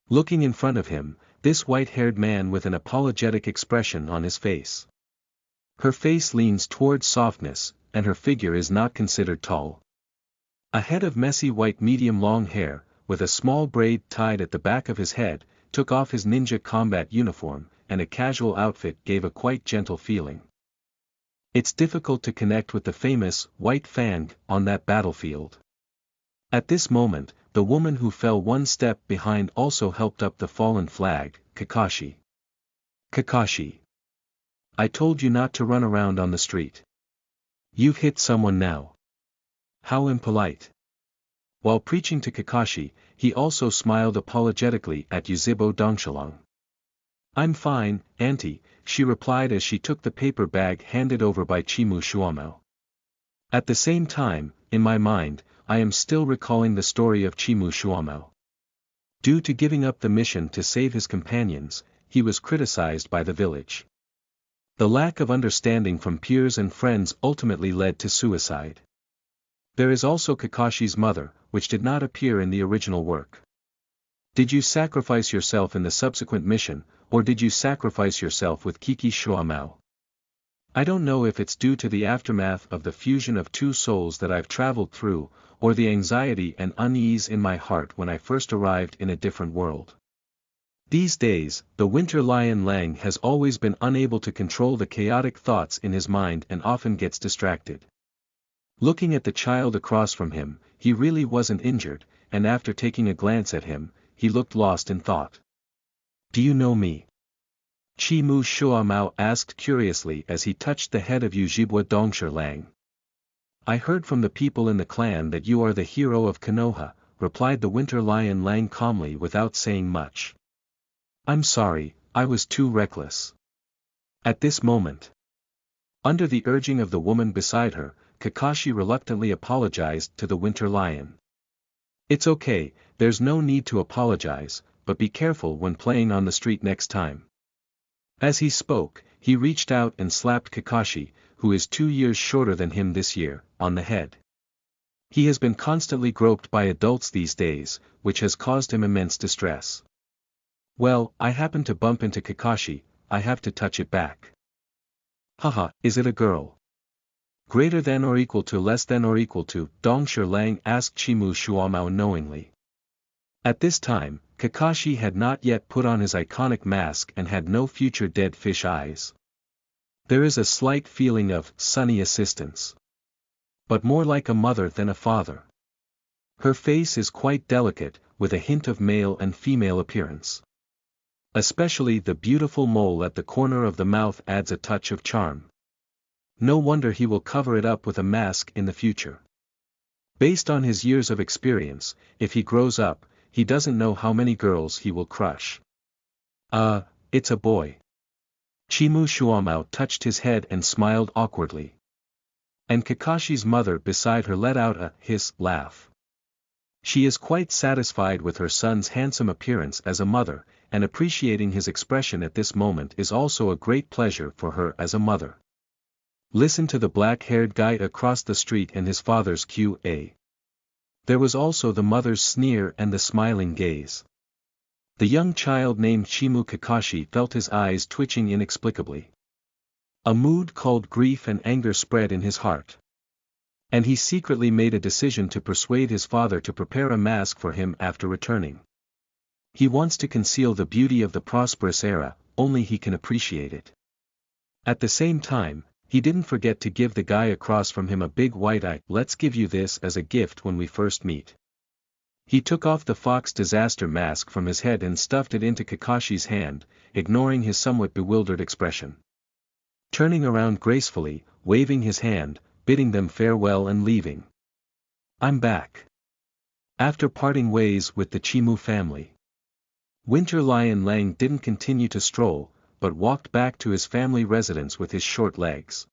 Looking in front of him, this white-haired man with an apologetic expression on his face. Her face leans towards softness, and her figure is not considered tall. A head of messy white medium-long hair, with a small braid tied at the back of his head, took off his ninja combat uniform, and a casual outfit gave a quite gentle feeling. It's difficult to connect with the famous White Fang on that battlefield. At this moment, the woman who fell one step behind also helped up the fallen flag, Kakashi. Kakashi. I told you not to run around on the street. You've hit someone now. How impolite. While preaching to Kakashi, he also smiled apologetically at Yuzhibo Dongshalang. I'm fine, auntie, she replied as she took the paper bag handed over by Chimu Shuamo. At the same time, in my mind, I am still recalling the story of Chimu Shuamo. Due to giving up the mission to save his companions, he was criticized by the village. The lack of understanding from peers and friends ultimately led to suicide. There is also Kakashi's mother, which did not appear in the original work. Did you sacrifice yourself in the subsequent mission, or did you sacrifice yourself with Kiki Shuamao? I don't know if it's due to the aftermath of the fusion of two souls that I've traveled through, or the anxiety and unease in my heart when I first arrived in a different world. These days, the winter lion Lang has always been unable to control the chaotic thoughts in his mind and often gets distracted. Looking at the child across from him, he really wasn't injured, and after taking a glance at him, he looked lost in thought. Do you know me? Chi-Mu Shuamao asked curiously as he touched the head of Yuzhibo Dongsher Lang. I heard from the people in the clan that you are the hero of Konoha, replied the Winter Lion Lang calmly without saying much. I'm sorry, I was too reckless. At this moment, under the urging of the woman beside her, Kakashi reluctantly apologized to the Winter Lion. It's okay, there's no need to apologize, but be careful when playing on the street next time. As he spoke, he reached out and slapped Kakashi, who is 2 years shorter than him this year, on the head. He has been constantly groped by adults these days, which has caused him immense distress. Well, I happened to bump into Kakashi, I have to touch it back. Haha, is it a girl? Greater than or equal to less than or equal to, Dongsher Lang asked Chi-Mu Shuamao knowingly. At this time, Kakashi had not yet put on his iconic mask and had no future dead fish eyes. There is a slight feeling of sunny assistance. But more like a mother than a father. Her face is quite delicate, with a hint of male and female appearance. Especially the beautiful mole at the corner of the mouth adds a touch of charm. No wonder he will cover it up with a mask in the future. Based on his years of experience, if he grows up, he doesn't know how many girls he will crush. It's a boy. Chi-Mu Shuamao touched his head and smiled awkwardly. And Kakashi's mother beside her let out a hiss laugh. She is quite satisfied with her son's handsome appearance as a mother, and appreciating his expression at this moment is also a great pleasure for her as a mother. Listen to the black-haired guy across the street and his father's QA. There was also the mother's sneer and the smiling gaze. The young child named Chi-Mu Kakashi felt his eyes twitching inexplicably. A mood called grief and anger spread in his heart. And he secretly made a decision to persuade his father to prepare a mask for him after returning. He wants to conceal the beauty of the prosperous era, only he can appreciate it. At the same time, he didn't forget to give the guy across from him a big white eye. Let's give you this as a gift when we first meet. He took off the Fox disaster mask from his head and stuffed it into Kakashi's hand, ignoring his somewhat bewildered expression. Turning around gracefully, waving his hand, bidding them farewell and leaving. I'm back. After parting ways with the Chi-Mu family, Winter Lion Lang didn't continue to stroll, but walked back to his family residence with his short legs.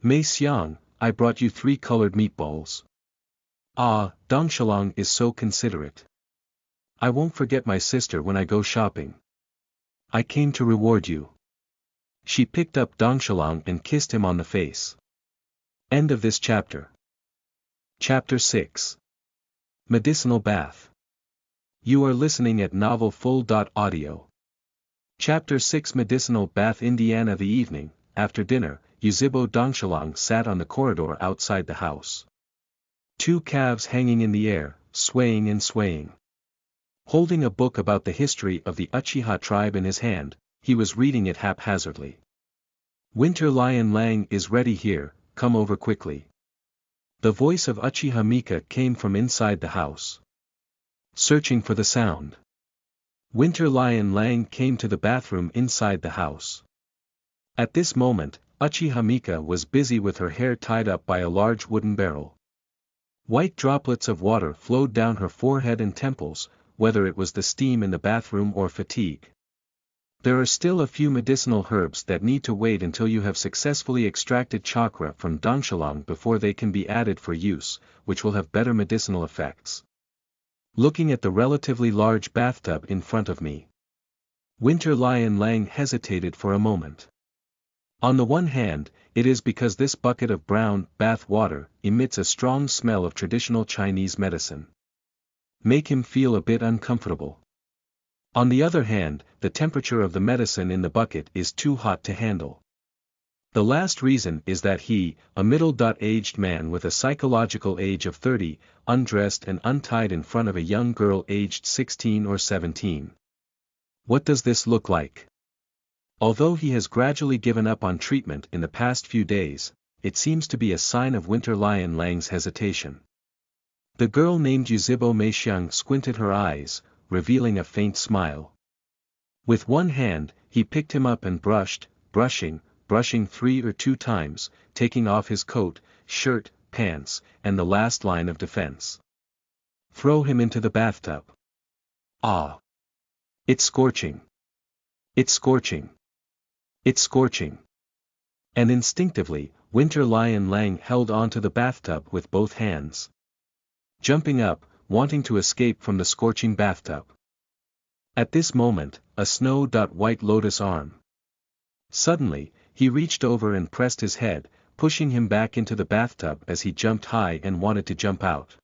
Mei Xiang, I brought you 3 colored meatballs. Ah, Dongshalang is so considerate. I won't forget my sister when I go shopping. I came to reward you. She picked up Dongshalang and kissed him on the face. End of this chapter. Chapter 6. Medicinal Bath. You are listening at novelfull.audio. Chapter 6 Medicinal Bath. Indiana. The evening, after dinner, Yuzhibo Dongshalang sat on the corridor outside the house. 2 calves hanging in the air, swaying and swaying. Holding a book about the history of the Uchiha tribe in his hand, he was reading it haphazardly. Winter Lion Lang is ready here, come over quickly. The voice of Uchiha Mika came from inside the house. Searching for the sound. Winter Lion Lang came to the bathroom inside the house. At this moment, Uchiha Mika was busy with her hair tied up by a large wooden barrel. White droplets of water flowed down her forehead and temples, whether it was the steam in the bathroom or fatigue. There are still a few medicinal herbs that need to wait until you have successfully extracted chakra from Dongshalang before they can be added for use, which will have better medicinal effects. Looking at the relatively large bathtub in front of me, Winter Lion Lang hesitated for a moment. On the one hand, it is because this bucket of brown bath water emits a strong smell of traditional Chinese medicine. Make him feel a bit uncomfortable. On the other hand, the temperature of the medicine in the bucket is too hot to handle. The last reason is that he, a middle-aged man with a psychological age of 30, undressed and untied in front of a young girl aged 16 or 17. What does this look like? Although he has gradually given up on treatment in the past few days, it seems to be a sign of Winter Lion Lang's hesitation. The girl named Yuzhibo Meixiang squinted her eyes, revealing a faint smile. With one hand, he picked him up and brushing 3 or 2 times, taking off his coat, shirt, pants, and the last line of defense. Throw him into the bathtub. Ah! It's scorching. It's scorching. It's scorching. And instinctively, Winter Lion Lang held onto the bathtub with both hands. Jumping up, wanting to escape from the scorching bathtub. At this moment, a snow-white lotus arm. Suddenly, he reached over and pressed his head, pushing him back into the bathtub as he jumped high and wanted to jump out.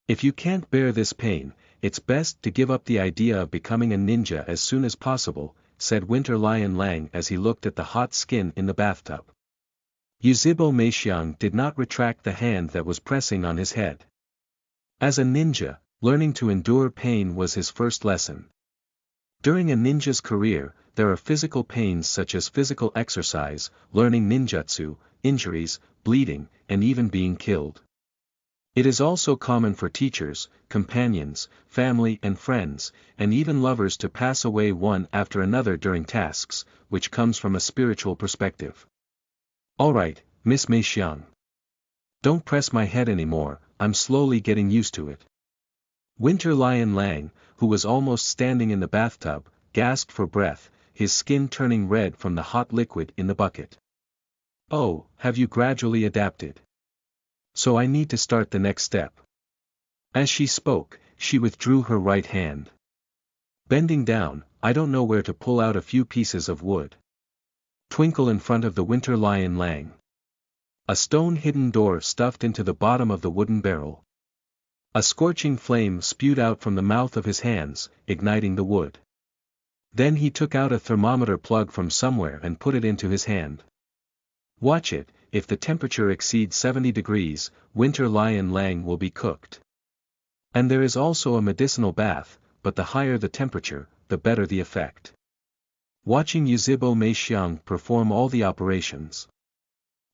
If you can't bear this pain, it's best to give up the idea of becoming a ninja as soon as possible, said Winter Lion Lang as he looked at the hot skin in the bathtub. Yuzhibo Meixiang did not retract the hand that was pressing on his head. As a ninja, learning to endure pain was his first lesson. During a ninja's career, there are physical pains such as physical exercise, learning ninjutsu, injuries, bleeding, and even being killed. It is also common for teachers, companions, family and friends, and even lovers to pass away one after another during tasks, which comes from a spiritual perspective. Alright, Miss Meixiang. Don't press my head anymore, I'm slowly getting used to it. Winter Lion Lang, who was almost standing in the bathtub, gasped for breath, his skin turning red from the hot liquid in the bucket. Oh, have you gradually adapted? So I need to start the next step. As she spoke, she withdrew her right hand. Bending down, I don't know where to pull out a few pieces of wood. Twinkle in front of the Winter Lion Lang. A stone-hidden door stuffed into the bottom of the wooden barrel. A scorching flame spewed out from the mouth of his hands, igniting the wood. Then he took out a thermometer plug from somewhere and put it into his hand. Watch it, if the temperature exceeds 70 degrees, Winter Lion Lang will be cooked. And there is also a medicinal bath, but the higher the temperature, the better the effect. Watching Yuzhibo Meixiang perform all the operations,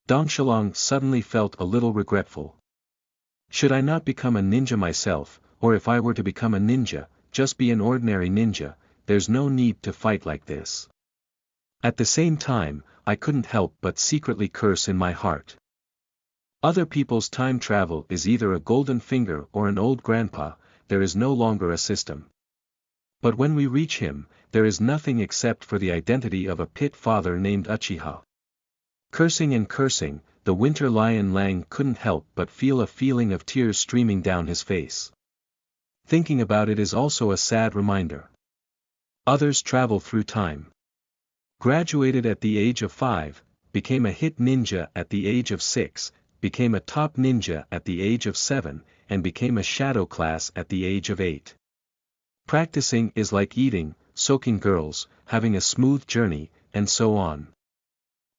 Dong Shilong suddenly felt a little regretful. Should I not become a ninja myself, or if I were to become a ninja, just be an ordinary ninja, there's no need to fight like this. At the same time, I couldn't help but secretly curse in my heart. Other people's time travel is either a golden finger or an old grandpa, there is no longer a system. But when we reach him, there is nothing except for the identity of a pit father named Uchiha. Cursing and cursing, the Winter Lion Lang couldn't help but feel a feeling of tears streaming down his face. Thinking about it is also a sad reminder. Others travel through time. Graduated at the age of 5, became a hit ninja at the age of 6, became a top ninja at the age of 7, and became a shadow class at the age of 8. Practicing is like eating, soaking girls, having a smooth journey, and so on.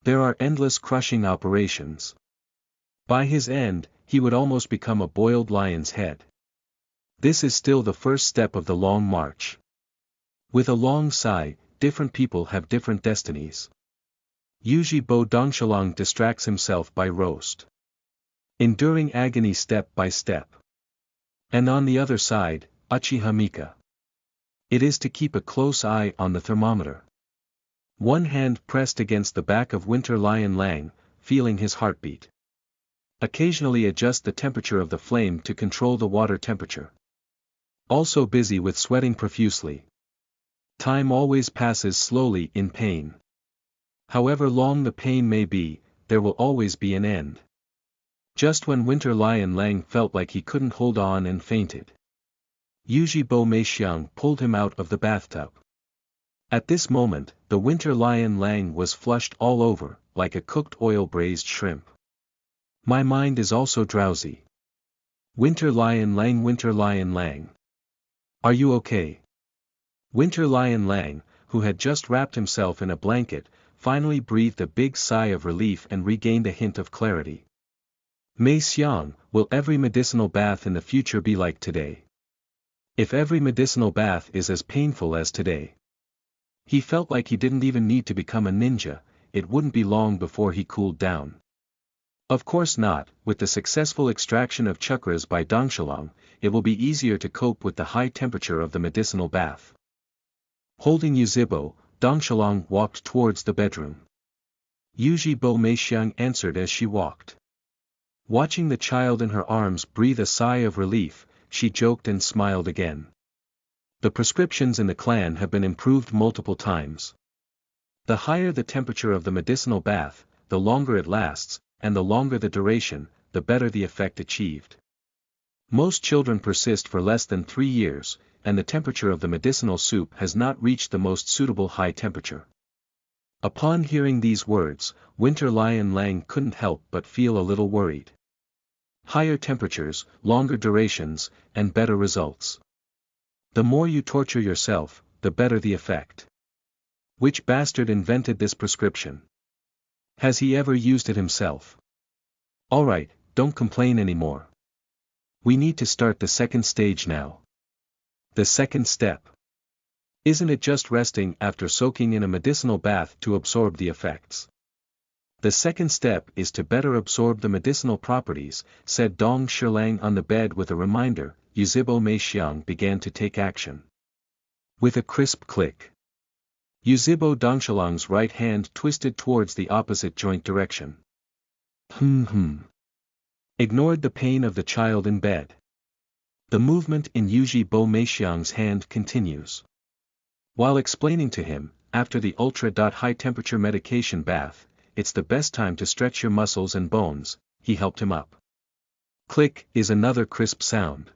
There are endless crushing operations. By his end, he would almost become a boiled lion's head. This is still the first step of the long march. With a long sigh, different people have different destinies. Yuzhibo Dongshalong distracts himself by roast. Enduring agony step by step. And on the other side, Uchiha Mika. It is to keep a close eye on the thermometer. One hand pressed against the back of Winter Lion Lang, feeling his heartbeat. Occasionally adjust the temperature of the flame to control the water temperature. Also busy with sweating profusely. Time always passes slowly in pain. However long the pain may be, there will always be an end. Just when Winter Lion Lang felt like he couldn't hold on and fainted, Yuzhibo Meixiang pulled him out of the bathtub. At this moment, the Winter Lion Lang was flushed all over, like a cooked oil-braised shrimp. My mind is also drowsy. Winter Lion Lang, Winter Lion Lang. Are you okay? Winter Lion Lang, who had just wrapped himself in a blanket, finally breathed a big sigh of relief and regained a hint of clarity. Meixiang, will every medicinal bath in the future be like today? If every medicinal bath is as painful as today. He felt like he didn't even need to become a ninja, it wouldn't be long before he cooled down. Of course not, with the successful extraction of chakras by Dongshalong, it will be easier to cope with the high temperature of the medicinal bath. Holding Yuzhibo, Dongshalong walked towards the bedroom. Yuzhibo Meixiang answered as she walked. Watching the child in her arms breathe a sigh of relief, she joked and smiled again. The prescriptions in the clan have been improved multiple times. The higher the temperature of the medicinal bath, the longer it lasts, and the longer the duration, the better the effect achieved. Most children persist for less than 3 years, and the temperature of the medicinal soup has not reached the most suitable high temperature. Upon hearing these words, Winter Lion Lang couldn't help but feel a little worried. Higher temperatures, longer durations, and better results. The more you torture yourself, the better the effect. Which bastard invented this prescription? Has he ever used it himself? Alright, don't complain anymore. We need to start the second stage now. The second step. Isn't it just resting after soaking in a medicinal bath to absorb the effects? The second step is to better absorb the medicinal properties, said Dong Shilang on the bed with a reminder. Yuzhibo Meixiang began to take action. With a crisp click. Yuzhibo Dongshalong's right hand twisted towards the opposite joint direction. Ignored the pain of the child in bed. The movement in Yuzhibo Meixiang's hand continues. While explaining to him, after the ultra-high temperature medication bath, it's the best time to stretch your muscles and bones, he helped him up. Click is another crisp sound.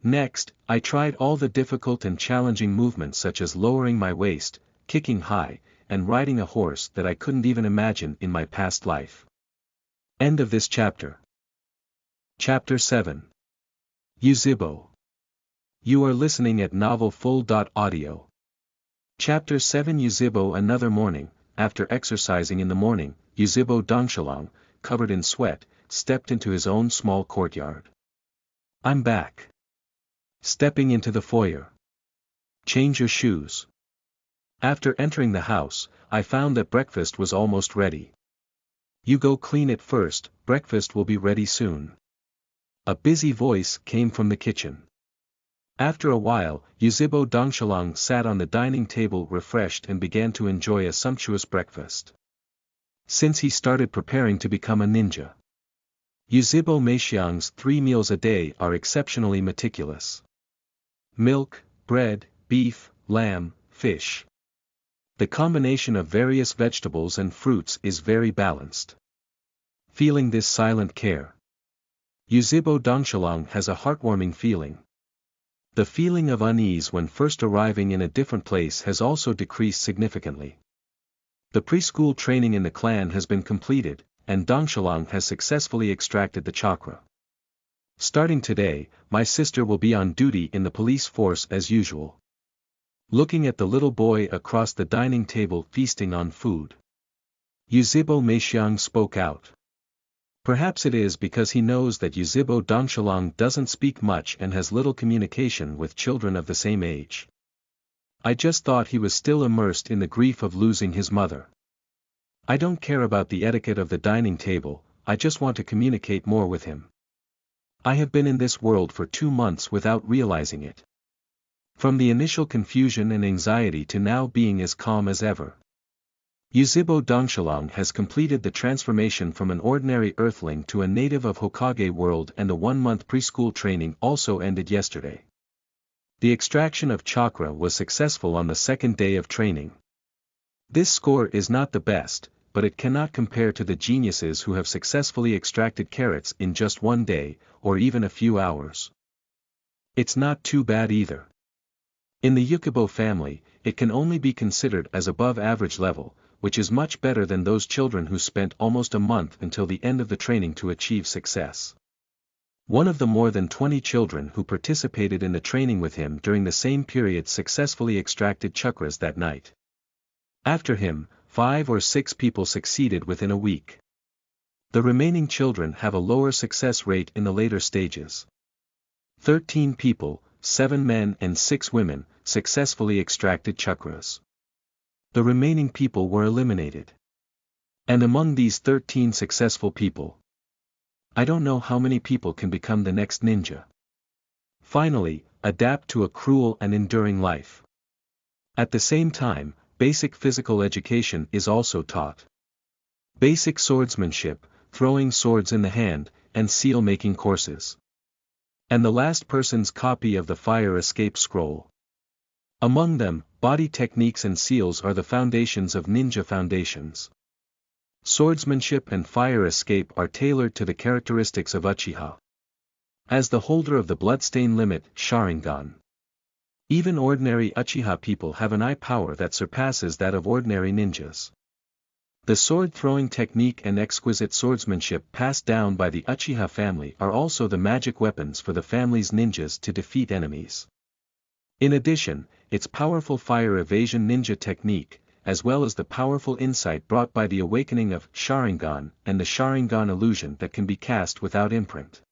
Next, I tried all the difficult and challenging movements such as lowering my waist, kicking high, and riding a horse that I couldn't even imagine in my past life. End of this chapter. Chapter 7. Yuzhibo. You are listening at novelfull.audio. Chapter 7. Yuzhibo. Another morning, after exercising in the morning, Yuzhibo Dongshalong, covered in sweat, stepped into his own small courtyard. I'm back. Stepping into the foyer. Change your shoes. After entering the house, I found that breakfast was almost ready. You go clean it first, breakfast will be ready soon. A busy voice came from the kitchen. After a while, Yuzhibo Dongshalong sat on the dining table refreshed and began to enjoy a sumptuous breakfast. Since he started preparing to become a ninja. Yuzhibo Meixiang's 3 meals a day are exceptionally meticulous. Milk, bread, beef, lamb, fish. The combination of various vegetables and fruits is very balanced. Feeling this silent care. Yuzhibo Dongshalong has a heartwarming feeling. The feeling of unease when first arriving in a different place has also decreased significantly. The preschool training in the clan has been completed, and Dongshalong has successfully extracted the chakra. Starting today, my sister will be on duty in the police force as usual. Looking at the little boy across the dining table feasting on food. Yuzhibo Meixiang spoke out. Perhaps it is because he knows that Yuzhibo Dongshalong doesn't speak much and has little communication with children of the same age. I just thought he was still immersed in the grief of losing his mother. I don't care about the etiquette of the dining table, I just want to communicate more with him. I have been in this world for 2 months without realizing it. From the initial confusion and anxiety to now being as calm as ever. Yuzhibo Dongshalong has completed the transformation from an ordinary earthling to a native of Hokage world, and the 1-month preschool training also ended yesterday. The extraction of chakra was successful on the 2nd day of training. This score is not the best, but it cannot compare to the geniuses who have successfully extracted carrots in just 1 day, or even a few hours. It's not too bad either. In the Yuzhibo family, it can only be considered as above average level, which is much better than those children who spent almost a month until the end of the training to achieve success. One of the more than 20 children who participated in the training with him during the same period successfully extracted chakras that night. After him, 5 or 6 people succeeded within a week. The remaining children have a lower success rate in the later stages. 13 people, 7 men and 6 women, successfully extracted chakras. The remaining people were eliminated. And among these 13 successful people, I don't know how many people can become the next ninja. Finally, adapt to a cruel and enduring life. At the same time, basic physical education is also taught. Basic swordsmanship, throwing swords in the hand, and seal-making courses. And the last person's copy of the fire escape scroll. Among them, body techniques and seals are the foundations of ninja foundations. Swordsmanship and fire escape are tailored to the characteristics of Uchiha. As the holder of the bloodstain limit, Sharingan. Even ordinary Uchiha people have an eye power that surpasses that of ordinary ninjas. The sword-throwing technique and exquisite swordsmanship passed down by the Uchiha family are also the magic weapons for the family's ninjas to defeat enemies. In addition, its powerful fire evasion ninja technique, as well as the powerful insight brought by the awakening of Sharingan and the Sharingan illusion that can be cast without imprint.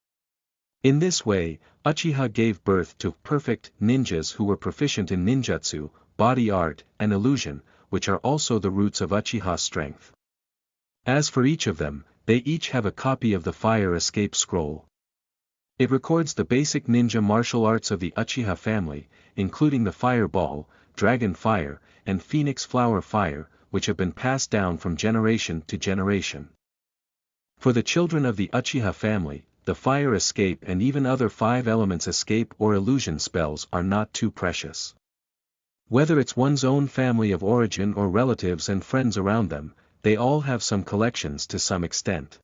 In this way, Uchiha gave birth to perfect ninjas who were proficient in ninjutsu, body art, and illusion, which are also the roots of Uchiha's strength. As for each of them, they each have a copy of the fire escape scroll. It records the basic ninja martial arts of the Uchiha family, including the fireball, dragon fire, and phoenix flower fire, which have been passed down from generation to generation. For the children of the Uchiha family, the fire escape and even other 5 elements escape or illusion spells are not too precious. Whether it's one's own family of origin or relatives and friends around them, they all have some collections to some extent.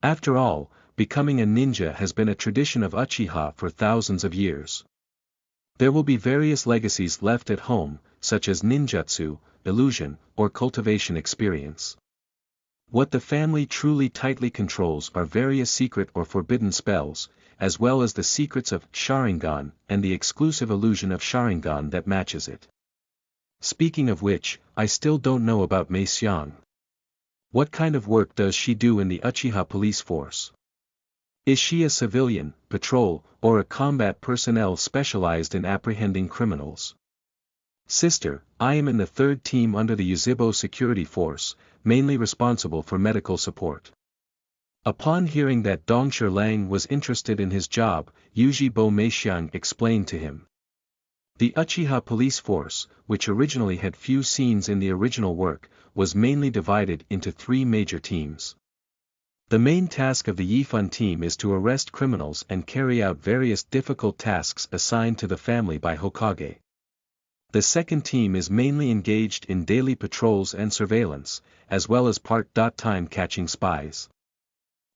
After all, becoming a ninja has been a tradition of Uchiha for thousands of years. There will be various legacies left at home, such as ninjutsu, illusion, or cultivation experience. What the family truly tightly controls are various secret or forbidden spells, as well as the secrets of Sharingan and the exclusive illusion of Sharingan that matches it. Speaking of which, I still don't know about Mei Xiang. What kind of work does she do in the Uchiha police force? Is she a civilian, patrol, or a combat personnel specialized in apprehending criminals? Sister, I am in the 3rd team under the Yuzhibo security force, mainly responsible for medical support. Upon hearing that Dong Lang was interested in his job, Yuzhibo Meixiang explained to him. The Uchiha police force, which originally had few scenes in the original work, was mainly divided into 3 major teams. The main task of the Yifun team is to arrest criminals and carry out various difficult tasks assigned to the family by Hokage. The second team is mainly engaged in daily patrols and surveillance, as well as part-time catching spies.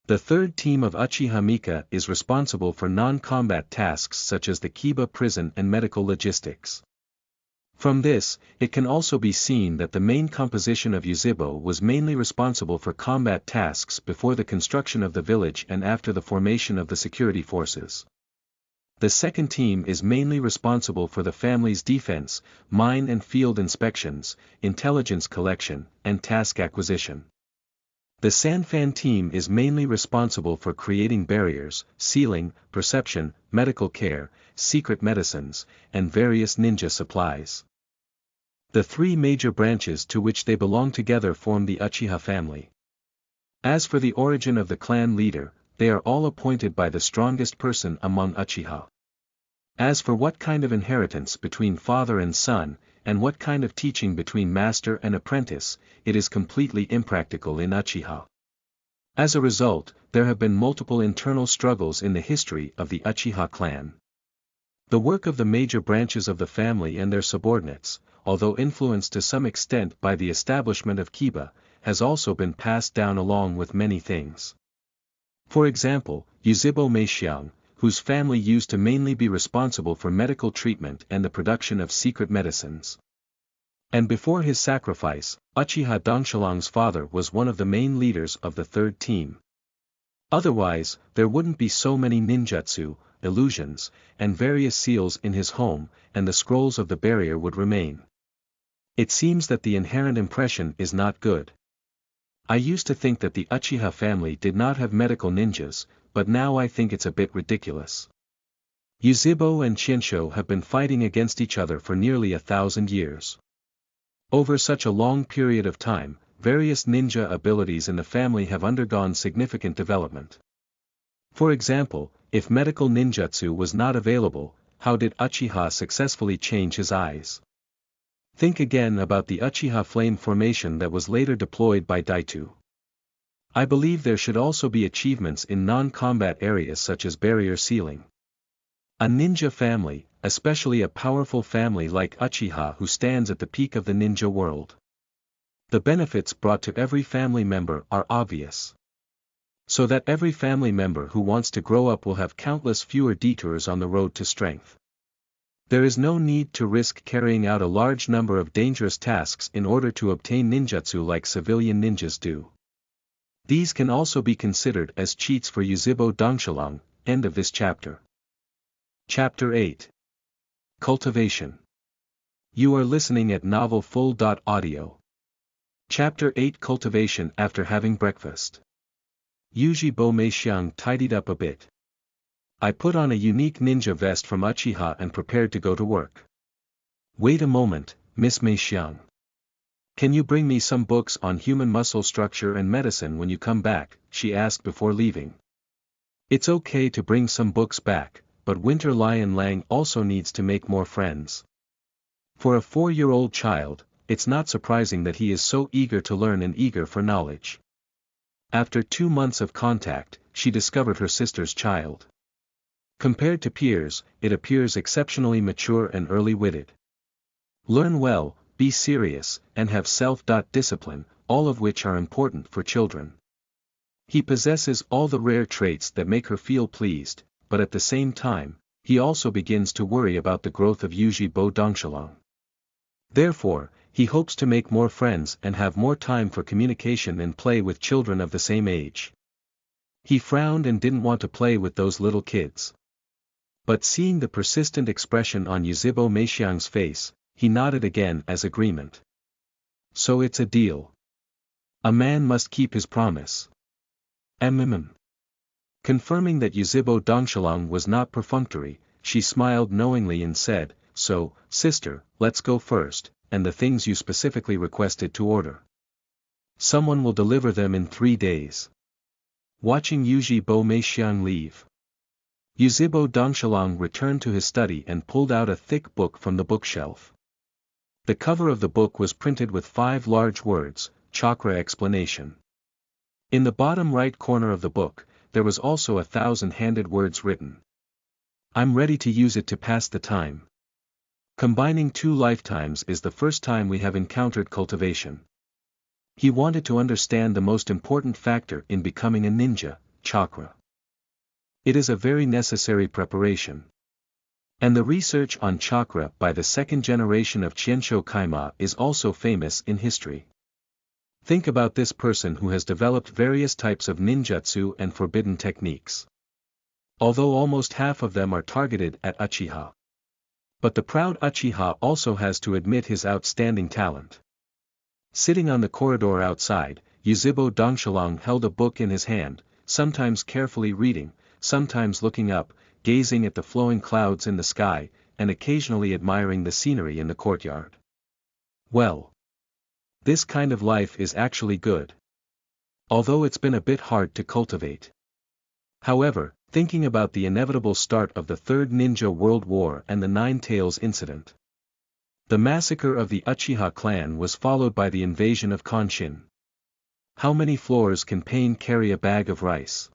The third team of Uchiha Mika is responsible for non-combat tasks such as the Kiba prison and medical logistics. From this, it can also be seen that the main composition of Yuzhibo was mainly responsible for combat tasks before the construction of the village and after the formation of the security forces. The second team is mainly responsible for the family's defense, mine and field inspections, intelligence collection, and task acquisition. The Sanfan team is mainly responsible for creating barriers, sealing, perception, medical care, secret medicines, and various ninja supplies. The 3 major branches to which they belong together form the Uchiha family. As for the origin of the clan leader, they are all appointed by the strongest person among Uchiha. As for what kind of inheritance between father and son, and what kind of teaching between master and apprentice, it is completely impractical in Uchiha. As a result, there have been multiple internal struggles in the history of the Uchiha clan. The work of the major branches of the family and their subordinates, although influenced to some extent by the establishment of Kiba, has also been passed down along with many things. For example, Yuzhibo Meixiang, whose family used to mainly be responsible for medical treatment and the production of secret medicines. And before his sacrifice, Uchiha Dongshalang's father was one of the main leaders of the third team. Otherwise, there wouldn't be so many ninjutsu, illusions, and various seals in his home, and the scrolls of the barrier would remain. It seems that the inherent impression is not good. I used to think that the Uchiha family did not have medical ninjas, but now I think it's a bit ridiculous. Yuzhibo and Qinsho have been fighting against each other for nearly 1,000 years. Over such a long period of time, various ninja abilities in the family have undergone significant development. For example, if medical ninjutsu was not available, how did Uchiha successfully change his eyes? Think again about the Uchiha flame formation that was later deployed by Daitu. I believe there should also be achievements in non-combat areas such as barrier sealing. A ninja family, especially a powerful family like Uchiha who stands at the peak of the ninja world. The benefits brought to every family member are obvious. So that every family member who wants to grow up will have countless fewer detours on the road to strength. There is no need to risk carrying out a large number of dangerous tasks in order to obtain ninjutsu like civilian ninjas do. These can also be considered as cheats for Yuzhibo Dongshalong. End of this chapter. Chapter 8. Cultivation. You are listening at novelfull.audio. Chapter 8 Cultivation. After having breakfast, Yuzhibo Meixiang tidied up a bit. I put on a unique ninja vest from Uchiha and prepared to go to work. Wait a moment, Miss Meixiang. Can you bring me some books on human muscle structure and medicine when you come back? She asked before leaving. It's okay to bring some books back, but Winter Lion Lang also needs to make more friends. For a 4-year-old child, it's not surprising that he is so eager to learn and eager for knowledge. After 2 months of contact, she discovered her sister's child. Compared to peers, it appears exceptionally mature and early-witted. Learn well, be serious, and have self-discipline, all of which are important for children. He possesses all the rare traits that make her feel pleased, but at the same time, he also begins to worry about the growth of Yuzhibo Dongshalong. Therefore, he hopes to make more friends and have more time for communication and play with children of the same age. He frowned and didn't want to play with those little kids. But seeing the persistent expression on Yuzhibo Meixiang's face, he nodded again as agreement. So it's a deal. A man must keep his promise. Confirming that Yuzhibo Dongshalong was not perfunctory, she smiled knowingly and said, So, sister, let's go first, and the things you specifically requested to order. Someone will deliver them in 3 days. Watching Yuzhibo Meixiang leave, Yuzhibo Dongshalong returned to his study and pulled out a thick book from the bookshelf. The cover of the book was printed with 5 large words, Chakra Explanation. In the bottom right corner of the book, there was also 1,000-handed words written. I'm ready to use it to pass the time. Combining 2 lifetimes is the first time we have encountered cultivation. He wanted to understand the most important factor in becoming a ninja, chakra. It is a very necessary preparation. And the research on chakra by the 2nd generation of Qiansho Kaima is also famous in history. Think about this person who has developed various types of ninjutsu and forbidden techniques. Although almost half of them are targeted at Uchiha. But the proud Uchiha also has to admit his outstanding talent. Sitting on the corridor outside, Yuzhibo Dongshalong held a book in his hand, sometimes carefully reading, sometimes looking up, gazing at the flowing clouds in the sky, and occasionally admiring the scenery in the courtyard. Well, this kind of life is actually good. Although it's been a bit hard to cultivate. However, thinking about the inevitable start of the Third Ninja World War and the Nine Tails incident. The massacre of the Uchiha clan was followed by the invasion of Konshin. How many floors can Pain carry a bag of rice?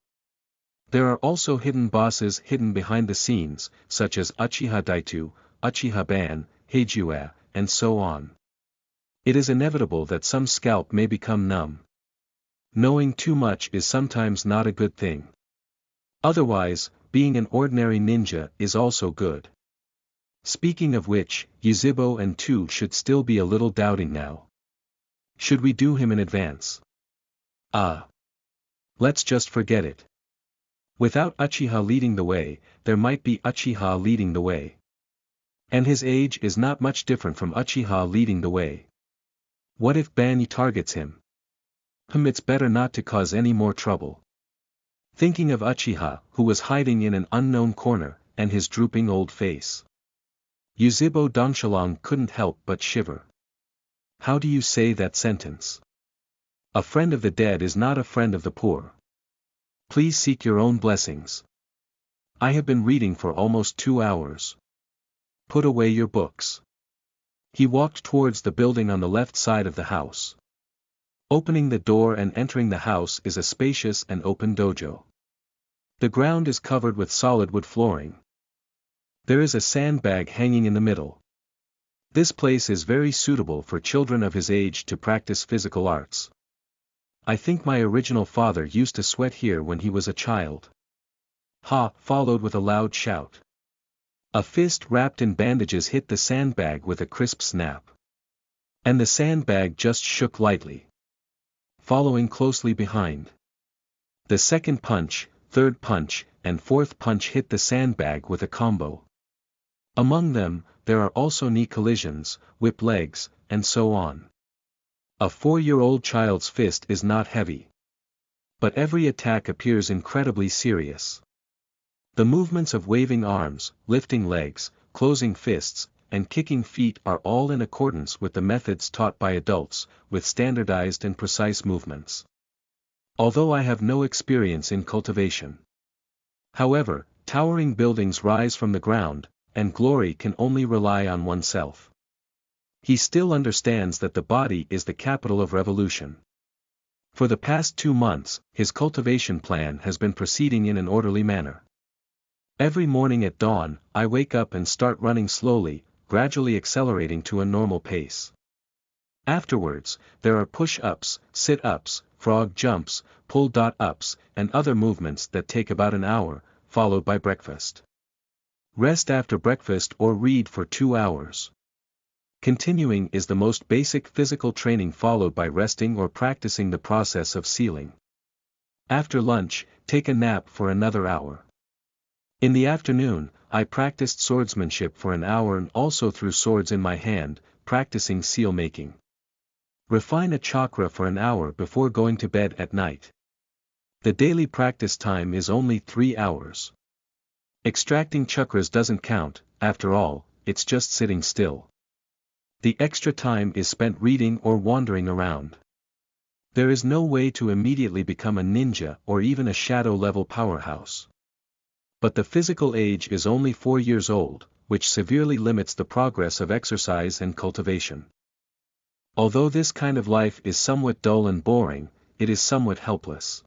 There are also hidden bosses hidden behind the scenes, such as Uchiha Daitu, Uchiha Ban, Heijue, and so on. It is inevitable that some scalp may become numb. Knowing too much is sometimes not a good thing. Otherwise, being an ordinary ninja is also good. Speaking of which, Yuzhibo and Tu should still be a little doubting now. Should we do him in advance? Let's just forget it. Without Uchiha leading the way, there might be Uchiha leading the way. And his age is not much different from Uchiha leading the way. What if Ban targets him? It's better not to cause any more trouble. Thinking of Uchiha, who was hiding in an unknown corner, and his drooping old face. Yuzhibo Dongshalong couldn't help but shiver. How do you say that sentence? A friend of the dead is not a friend of the poor. Please seek your own blessings. I have been reading for almost 2 hours. Put away your books. He walked towards the building on the left side of the house. Opening the door and entering the house is a spacious and open dojo. The ground is covered with solid wood flooring. There is a sandbag hanging in the middle. This place is very suitable for children of his age to practice physical arts. I think my original father used to sweat here when he was a child. Ha! Followed with a loud shout. A fist wrapped in bandages hit the sandbag with a crisp snap. And the sandbag just shook lightly. Following closely behind. The second punch, third punch, and fourth punch hit the sandbag with a combo. Among them, there are also knee collisions, whip legs, and so on. A 4-year-old child's fist is not heavy. But every attack appears incredibly serious. The movements of waving arms, lifting legs, closing fists, and kicking feet are all in accordance with the methods taught by adults, with standardized and precise movements. Although I have no experience in cultivation. However, towering buildings rise from the ground, and glory can only rely on oneself. He still understands that the body is the capital of revolution. For the past 2 months, his cultivation plan has been proceeding in an orderly manner. Every morning at dawn, I wake up and start running slowly, gradually accelerating to a normal pace. Afterwards, there are push-ups, sit-ups, frog jumps, pull-ups, and other movements that take about an hour, followed by breakfast. Rest after breakfast or read for 2 hours. Continuing is the most basic physical training, followed by resting or practicing the process of sealing. After lunch, take a nap for another hour. In the afternoon, I practiced swordsmanship for an hour and also threw swords in my hand, practicing seal making. Refine a chakra for an hour before going to bed at night. The daily practice time is only 3 hours. Extracting chakras doesn't count, after all, it's just sitting still. The extra time is spent reading or wandering around. There is no way to immediately become a ninja or even a shadow-level powerhouse. But the physical age is only 4 years old, which severely limits the progress of exercise and cultivation. Although this kind of life is somewhat dull and boring, it is somewhat helpless.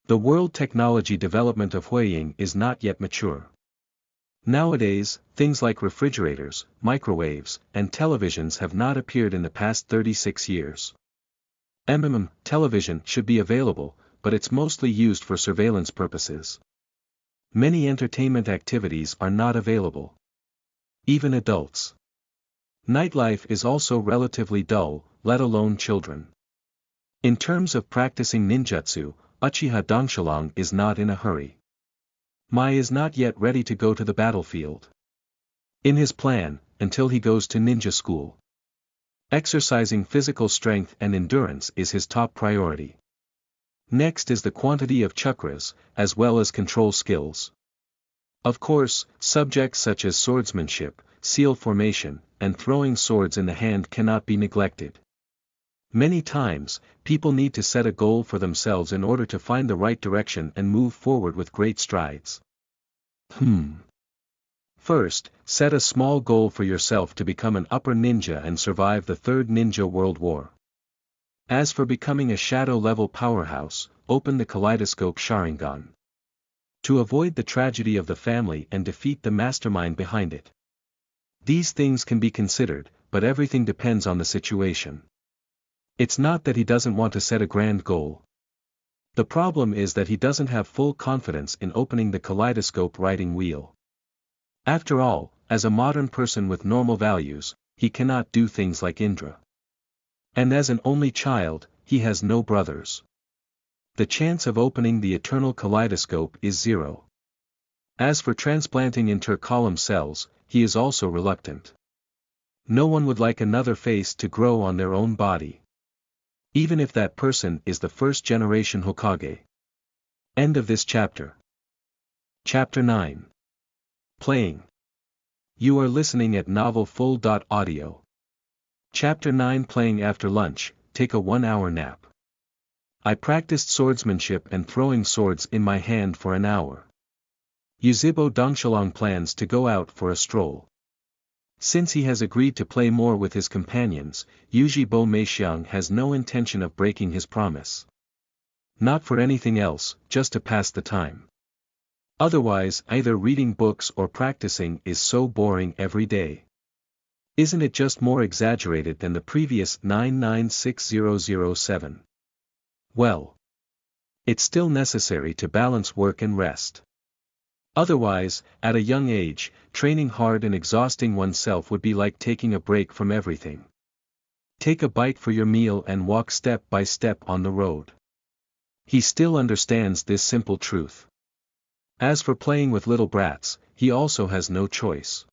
The world technology development of Huiying is not yet mature. Nowadays, things like refrigerators, microwaves, and televisions have not appeared in the past 36 years. Television should be available, but it's mostly used for surveillance purposes. Many entertainment activities are not available. Even adults. Nightlife is also relatively dull, let alone children. In terms of practicing ninjutsu, Uchiha Dongshalong is not in a hurry. Mai is not yet ready to go to the battlefield. In his plan, until he goes to ninja school. Exercising physical strength and endurance is his top priority. Next is the quantity of chakras, as well as control skills. Of course, subjects such as swordsmanship, seal formation, and throwing swords in the hand cannot be neglected. Many times, people need to set a goal for themselves in order to find the right direction and move forward with great strides. First, set a small goal for yourself to become an upper ninja and survive the Third Ninja World War. As for becoming a shadow-level powerhouse, open the kaleidoscope Sharingan. To avoid the tragedy of the family and defeat the mastermind behind it. These things can be considered, but everything depends on the situation. It's not that he doesn't want to set a grand goal. The problem is that he doesn't have full confidence in opening the kaleidoscope writing wheel. After all, as a modern person with normal values, he cannot do things like Indra. And as an only child, he has no brothers. The chance of opening the eternal kaleidoscope is 0. As for transplanting intercolumn cells, he is also reluctant. No one would like another face to grow on their own body. Even if that person is the first generation Hokage. End of this chapter. Chapter 9. Playing. You are listening at novelfull.audio. Chapter 9. Playing. After lunch, take a 1-hour nap. I practiced swordsmanship and throwing swords in my hand for an hour. Yuzhibo Dongshalong plans to go out for a stroll. Since he has agreed to play more with his companions, Yuzhibo Meixiang has no intention of breaking his promise. Not for anything else, just to pass the time. Otherwise, either reading books or practicing is so boring every day. Isn't it just more exaggerated than the previous 996007? Well, it's still necessary to balance work and rest. Otherwise, at a young age, training hard and exhausting oneself would be like taking a break from everything. Take a bite for your meal and walk step by step on the road. He still understands this simple truth. As for playing with little brats, he also has no choice.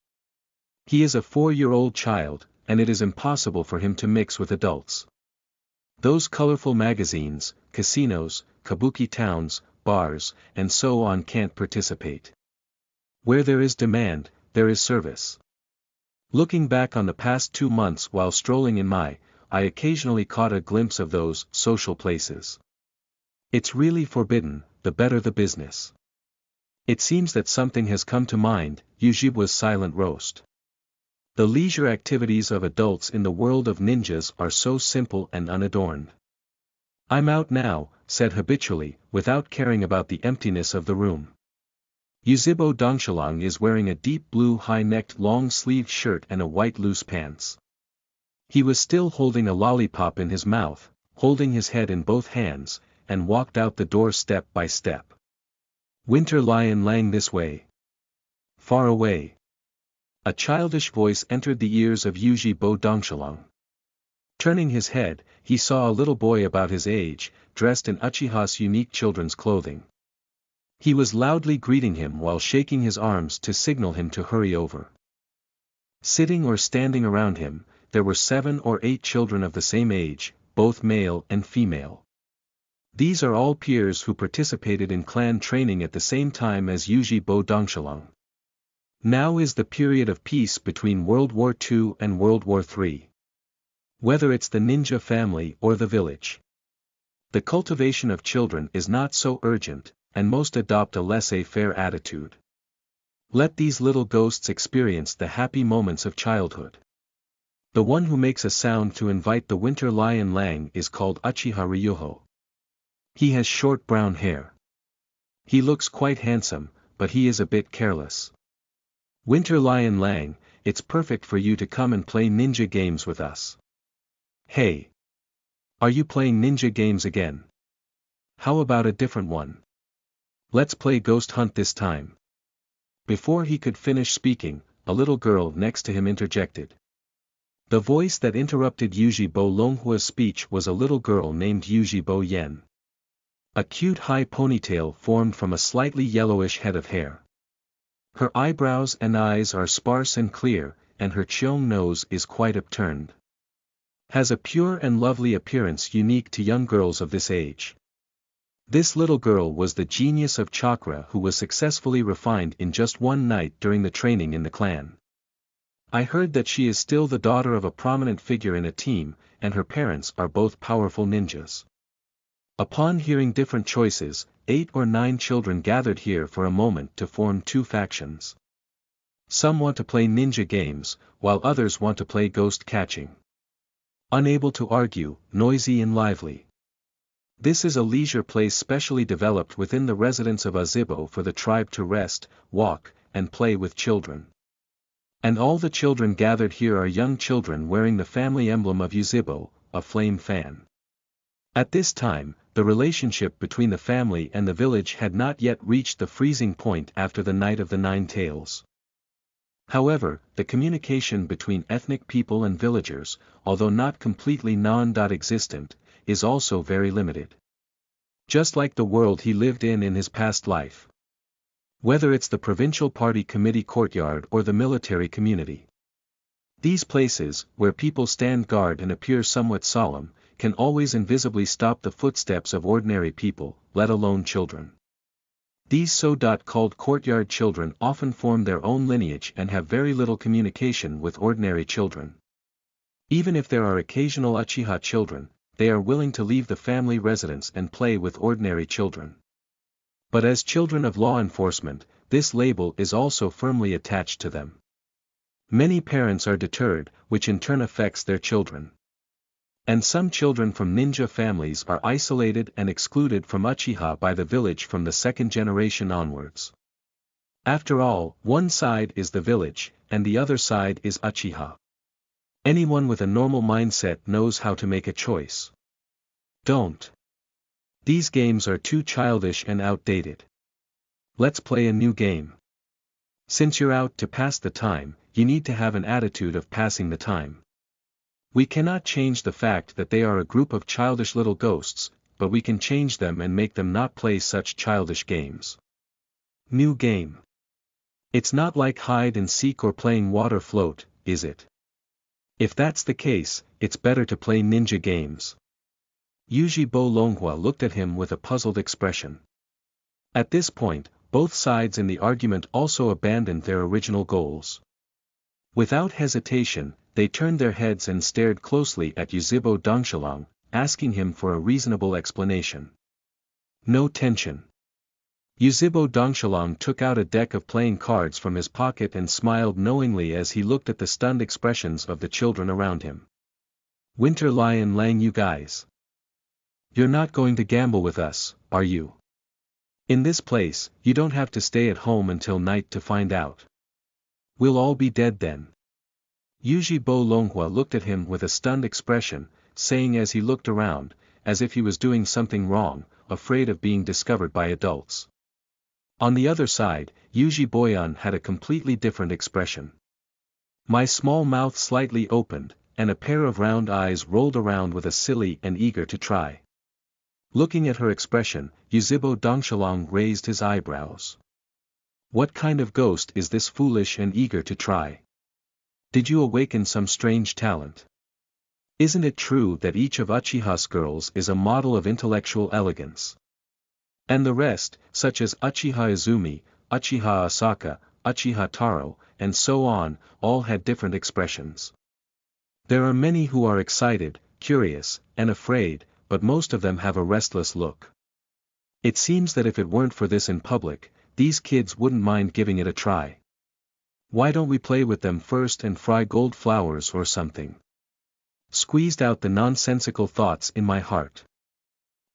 He is a 4-year-old child, and it is impossible for him to mix with adults. Those colorful magazines, casinos, kabuki towns, bars, and so on can't participate. Where there is demand, there is service. Looking back on the past 2 months while strolling in I occasionally caught a glimpse of those social places. It's really forbidden, the better the business. It seems that something has come to mind, Yuzhibo's silent roast. The leisure activities of adults in the world of ninjas are so simple and unadorned. I'm out now, said habitually, without caring about the emptiness of the room. Yuzhibo Dongshalang is wearing a deep blue high-necked long-sleeved shirt and a white loose pants. He was still holding a lollipop in his mouth, holding his head in both hands, and walked out the door step by step. Winter Lion Lang this way. Far away. A childish voice entered the ears of Yuzhibo Dongshalang. Turning his head, he saw a little boy about his age, dressed in Uchiha's unique children's clothing. He was loudly greeting him while shaking his arms to signal him to hurry over. Sitting or standing around him, there were 7 or 8 children of the same age, both male and female. These are all peers who participated in clan training at the same time as Yuzhibo Dongshalang. Now is the period of peace between World War II and World War III. Whether it's the ninja family or the village. The cultivation of children is not so urgent, and most adopt a laissez-faire attitude. Let these little ghosts experience the happy moments of childhood. The one who makes a sound to invite the Winter Lion Lang is called Uchiha Ryuho. He has short brown hair. He looks quite handsome, but he is a bit careless. Winter Lion Lang, it's perfect for you to come and play ninja games with us. Hey! Are you playing ninja games again? How about a different one? Let's play Ghost Hunt this time. Before he could finish speaking, a little girl next to him interjected. The voice that interrupted Yuzhibo Longhua's speech was a little girl named Yuzhibo Yen. A cute high ponytail formed from a slightly yellowish head of hair. Her eyebrows and eyes are sparse and clear, and her cheong nose is quite upturned. Has a pure and lovely appearance unique to young girls of this age. This little girl was the genius of chakra who was successfully refined in just one night during the training in the clan. I heard that she is still the daughter of a prominent figure in a team, and her parents are both powerful ninjas. Upon hearing different choices, 8 or 9 children gathered here for a moment to form 2 factions. Some want to play ninja games, while others want to play ghost catching. Unable to argue, noisy and lively. This is a leisure place specially developed within the residence of Yuzhibo for the tribe to rest, walk, and play with children. And all the children gathered here are young children wearing the family emblem of Yuzhibo, a flame fan. At this time, the relationship between the family and the village had not yet reached the freezing point after the Night of the 9 Tails. However, the communication between ethnic people and villagers, although not completely non-existent, is also very limited. Just like the world he lived in his past life. Whether it's the provincial party committee courtyard or the military community. These places, where people stand guard and appear somewhat solemn, can always invisibly stop the footsteps of ordinary people, let alone children. These so-called courtyard children often form their own lineage and have very little communication with ordinary children. Even if there are occasional Uchiha children, they are willing to leave the family residence and play with ordinary children. But as children of law enforcement, this label is also firmly attached to them. Many parents are deterred, which in turn affects their children. And some children from ninja families are isolated and excluded from Uchiha by the village from the second generation onwards. After all, one side is the village, and the other side is Uchiha. Anyone with a normal mindset knows how to make a choice. Don't. These games are too childish and outdated. Let's play a new game. Since you're out to pass the time, you need to have an attitude of passing the time. We cannot change the fact that they are a group of childish little ghosts, but we can change them and make them not play such childish games. New game. It's not like hide and seek or playing water float, is it? If that's the case, it's better to play ninja games. Yuzhibo Longhua looked at him with a puzzled expression. At this point, both sides in the argument also abandoned their original goals. Without hesitation, they turned their heads and stared closely at Yuzhibo Dongshalong, asking him for a reasonable explanation. No tension. Yuzhibo Dongshalong took out a deck of playing cards from his pocket and smiled knowingly as he looked at the stunned expressions of the children around him. Winter Lion Lang, you guys. You're not going to gamble with us, are you? In this place, you don't have to stay at home until night to find out. We'll all be dead then. Yuzhibo Longhua looked at him with a stunned expression, saying as he looked around, as if he was doing something wrong, afraid of being discovered by adults. On the other side, Yuzhiboyan had a completely different expression. My small mouth slightly opened, and a pair of round eyes rolled around with a silly and eager to try. Looking at her expression, Yuzhibo Dongshalong raised his eyebrows. What kind of ghost is this foolish and eager to try? Did you awaken some strange talent? Isn't it true that each of Uchiha's girls is a model of intellectual elegance? And the rest, such as Uchiha Izumi, Uchiha Asaka, Uchiha Taro, and so on, all had different expressions. There are many who are excited, curious, and afraid, but most of them have a restless look. It seems that if it weren't for this in public, these kids wouldn't mind giving it a try. Why don't we play with them first and fry gold flowers or something? Squeezed out the nonsensical thoughts in my heart.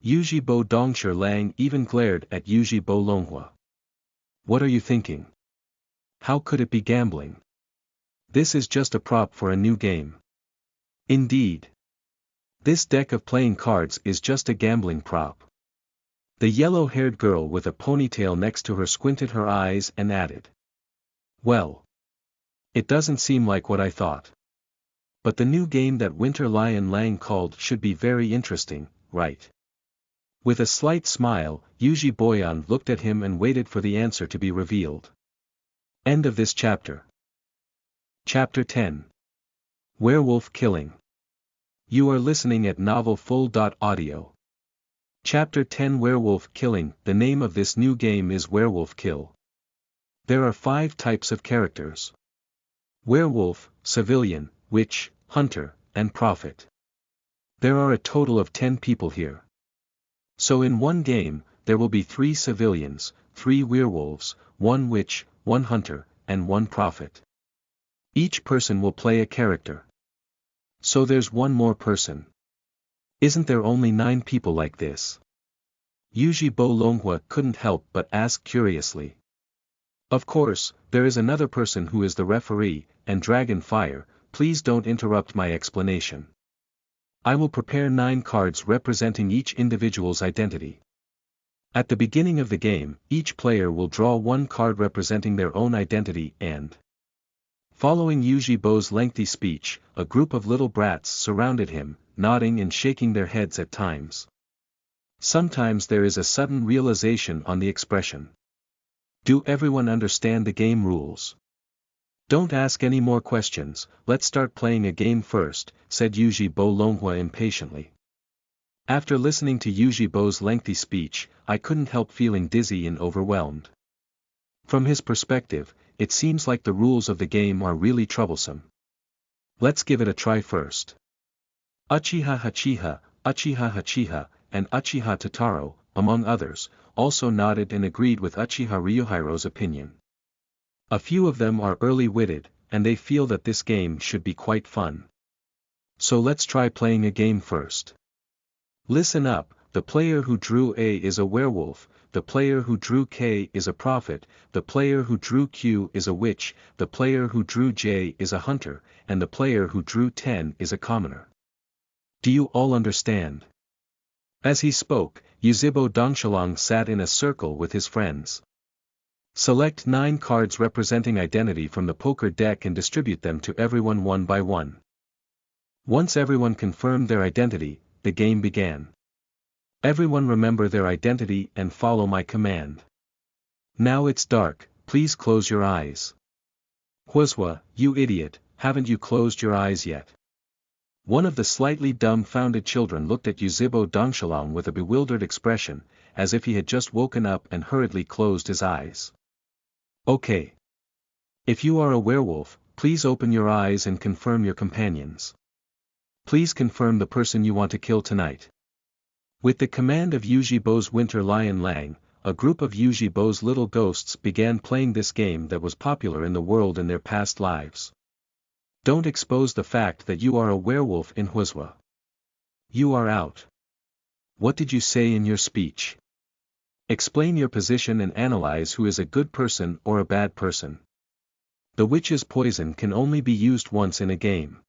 Yuzhibo Dongsher Lang even glared at Yuzhibo Longhua. What are you thinking? How could it be gambling? This is just a prop for a new game. Indeed. This deck of playing cards is just a gambling prop. The yellow-haired girl with a ponytail next to her squinted her eyes and added. Well. It doesn't seem like what I thought. But the new game that Winter Lion Lang called should be very interesting, right? With a slight smile, Yuzhiboyan looked at him and waited for the answer to be revealed. End of this chapter. Chapter 10. Werewolf Killing. You are listening at novelfull.audio. Chapter 10 Werewolf Killing. The name of this new game is Werewolf Kill. There are 5 types of characters. Werewolf, Civilian, Witch, Hunter, and Prophet. There are a total of 10 people here. So in one game, there will be 3 civilians, 3 werewolves, 1 witch, 1 hunter, and 1 prophet. Each person will play a character. So there's one more person. Isn't there only 9 people like this? Yuzhibo Longhua couldn't help but ask curiously. Of course, there is another person who is the referee, and Dragon Fire, please don't interrupt my explanation. I will prepare 9 cards representing each individual's identity. At the beginning of the game, each player will draw 1 card representing their own identity and... Following Yuzhibo's lengthy speech, a group of little brats surrounded him, nodding and shaking their heads at times. Sometimes there is a sudden realization on the expression. Do everyone understand the game rules? Don't ask any more questions, let's start playing a game first, said Yuzhibo Longhua impatiently. After listening to Yuzhibo's lengthy speech, I couldn't help feeling dizzy and overwhelmed. From his perspective, it seems like the rules of the game are really troublesome. Let's give it a try first. Uchiha Hachiha, and Uchiha Totaro, among others, also nodded and agreed with Uchiha Ryuhiro's opinion. A few of them are early-witted, and they feel that this game should be quite fun. So let's try playing a game first. Listen up, the player who drew A is a werewolf, the player who drew K is a prophet, the player who drew Q is a witch, the player who drew J is a hunter, and the player who drew 10 is a commoner. Do you all understand? As he spoke, Yuzhibo Dongshalong sat in a circle with his friends. Select 9 cards representing identity from the poker deck and distribute them to everyone one by one. Once everyone confirmed their identity, the game began. Everyone remember their identity and follow my command. Now it's dark, please close your eyes. Hwazwa, you idiot, haven't you closed your eyes yet? One of the slightly dumbfounded children looked at Yuzhibo Dongshalong with a bewildered expression, as if he had just woken up and hurriedly closed his eyes. Okay. If you are a werewolf, please open your eyes and confirm your companions. Please confirm the person you want to kill tonight. With the command of Yuzhibo's Winter Lion Lang, a group of Yuzhibo's little ghosts began playing this game that was popular in the world in their past lives. Don't expose the fact that you are a werewolf in Hwazwa. You are out. What did you say in your speech? Explain your position and analyze who is a good person or a bad person. The witch's poison can only be used once in a game.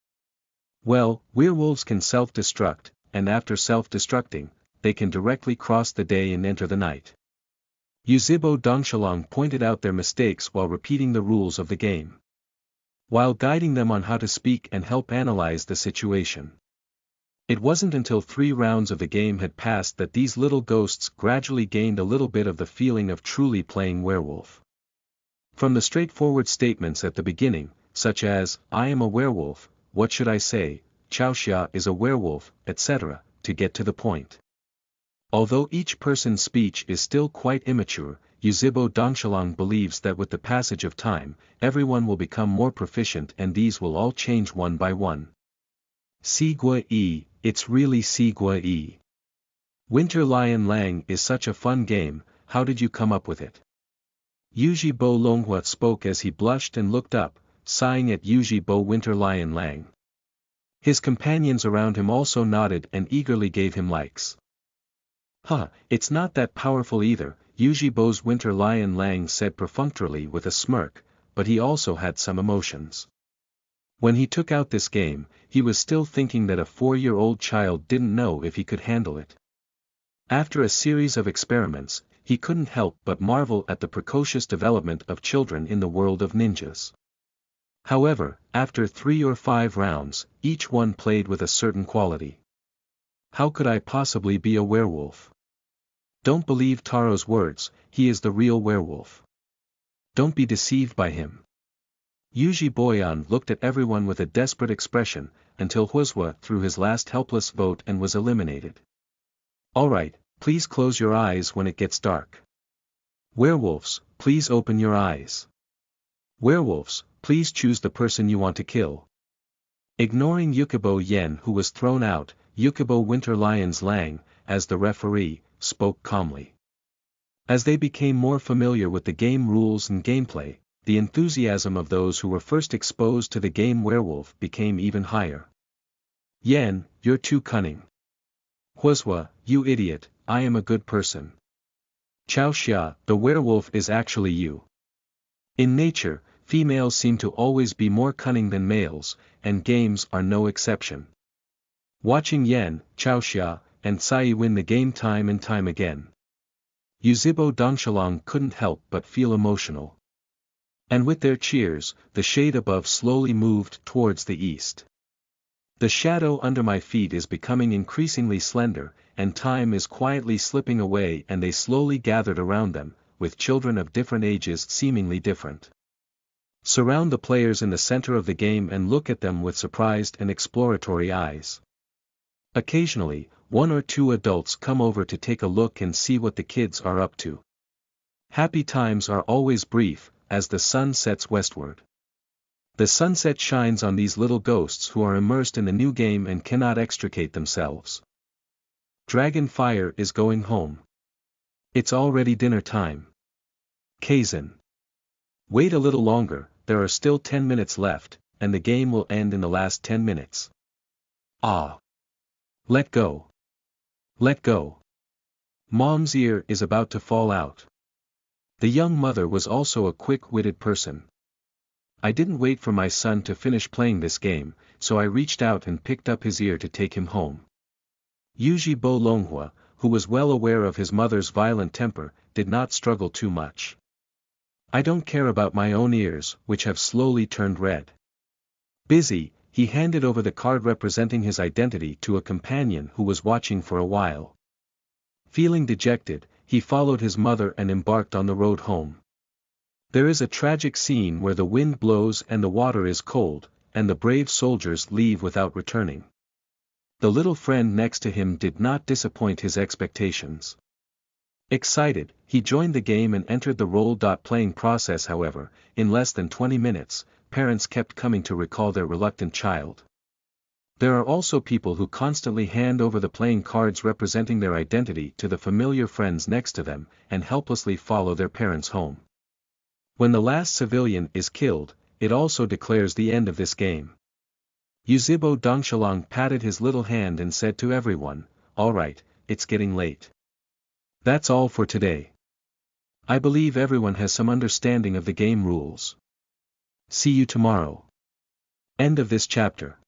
Well, werewolves can self-destruct, and after self-destructing, they can directly cross the day and enter the night. Yuzhibo Dongshalong pointed out their mistakes while repeating the rules of the game, while guiding them on how to speak and help analyze the situation. It wasn't until 3 rounds of the game had passed that these little ghosts gradually gained a little bit of the feeling of truly playing werewolf. From the straightforward statements at the beginning, such as, I am a werewolf, what should I say, Chaoxia is a werewolf, etc., to get to the point. Although each person's speech is still quite immature, Yuzhibo Dongshalong believes that with the passage of time, everyone will become more proficient and these will all change one by one. Sigua-e, it's really Sigua-e. Winter Lion Lang is such a fun game, how did you come up with it? Yuzhibo Longhua spoke as he blushed and looked up, sighing at Yuzhibo Winter Lion Lang. His companions around him also nodded and eagerly gave him likes. It's not that powerful either, Yuzhibo's Winter Lion Lang said perfunctorily with a smirk, but he also had some emotions. When he took out this game, he was still thinking that a 4-year-old child didn't know if he could handle it. After a series of experiments, he couldn't help but marvel at the precocious development of children in the world of ninjas. However, after 3 or 5 rounds, each one played with a certain quality. How could I possibly be a werewolf? Don't believe Taro's words, he is the real werewolf. Don't be deceived by him. Yuzhiboyan looked at everyone with a desperate expression, until Hwazwa threw his last helpless vote and was eliminated. Alright, please close your eyes when it gets dark. Werewolves, please open your eyes. Werewolves, please choose the person you want to kill. Ignoring Yuzhibo Yen who was thrown out, Yuzhibo Winter Lions Lang, as the referee, spoke calmly. As they became more familiar with the game rules and gameplay, the enthusiasm of those who were first exposed to the game werewolf became even higher. Yen, you're too cunning. Hwazwa, you idiot, I am a good person. Chaoxia, the werewolf is actually you. In nature, females seem to always be more cunning than males, and games are no exception. Watching Yen, Chaoxia, and Tsai win the game time and time again, Yuzhibo Dongshalong couldn't help but feel emotional. And with their cheers, the shade above slowly moved towards the east. The shadow under my feet is becoming increasingly slender, and time is quietly slipping away and they slowly gathered around them, with children of different ages seemingly different. Surround the players in the center of the game and look at them with surprised and exploratory eyes. Occasionally, 1 or 2 adults come over to take a look and see what the kids are up to. Happy times are always brief, as the sun sets westward. The sunset shines on these little ghosts who are immersed in the new game and cannot extricate themselves. Dragon Fire is going home. It's already dinner time. Kaizen. Wait a little longer, there are still 10 minutes left, and the game will end in the last 10 minutes. Ah! Let go. Let go. Mom's ear is about to fall out. The young mother was also a quick-witted person. I didn't wait for my son to finish playing this game, so I reached out and picked up his ear to take him home. Yuzhibo Longhua, who was well aware of his mother's violent temper, did not struggle too much. I don't care about my own ears, which have slowly turned red. Busy, he handed over the card representing his identity to a companion who was watching for a while. Feeling dejected, he followed his mother and embarked on the road home. There is a tragic scene where the wind blows and the water is cold, and the brave soldiers leave without returning. The little friend next to him did not disappoint his expectations. Excited, he joined the game and entered the role-playing process. However, in less than 20 minutes, parents kept coming to recall their reluctant child. There are also people who constantly hand over the playing cards representing their identity to the familiar friends next to them, and helplessly follow their parents home. When the last civilian is killed, it also declares the end of this game. Yuzhibo Dongshalong patted his little hand and said to everyone, "All right, it's getting late. That's all for today. I believe everyone has some understanding of the game rules. See you tomorrow." End of this chapter.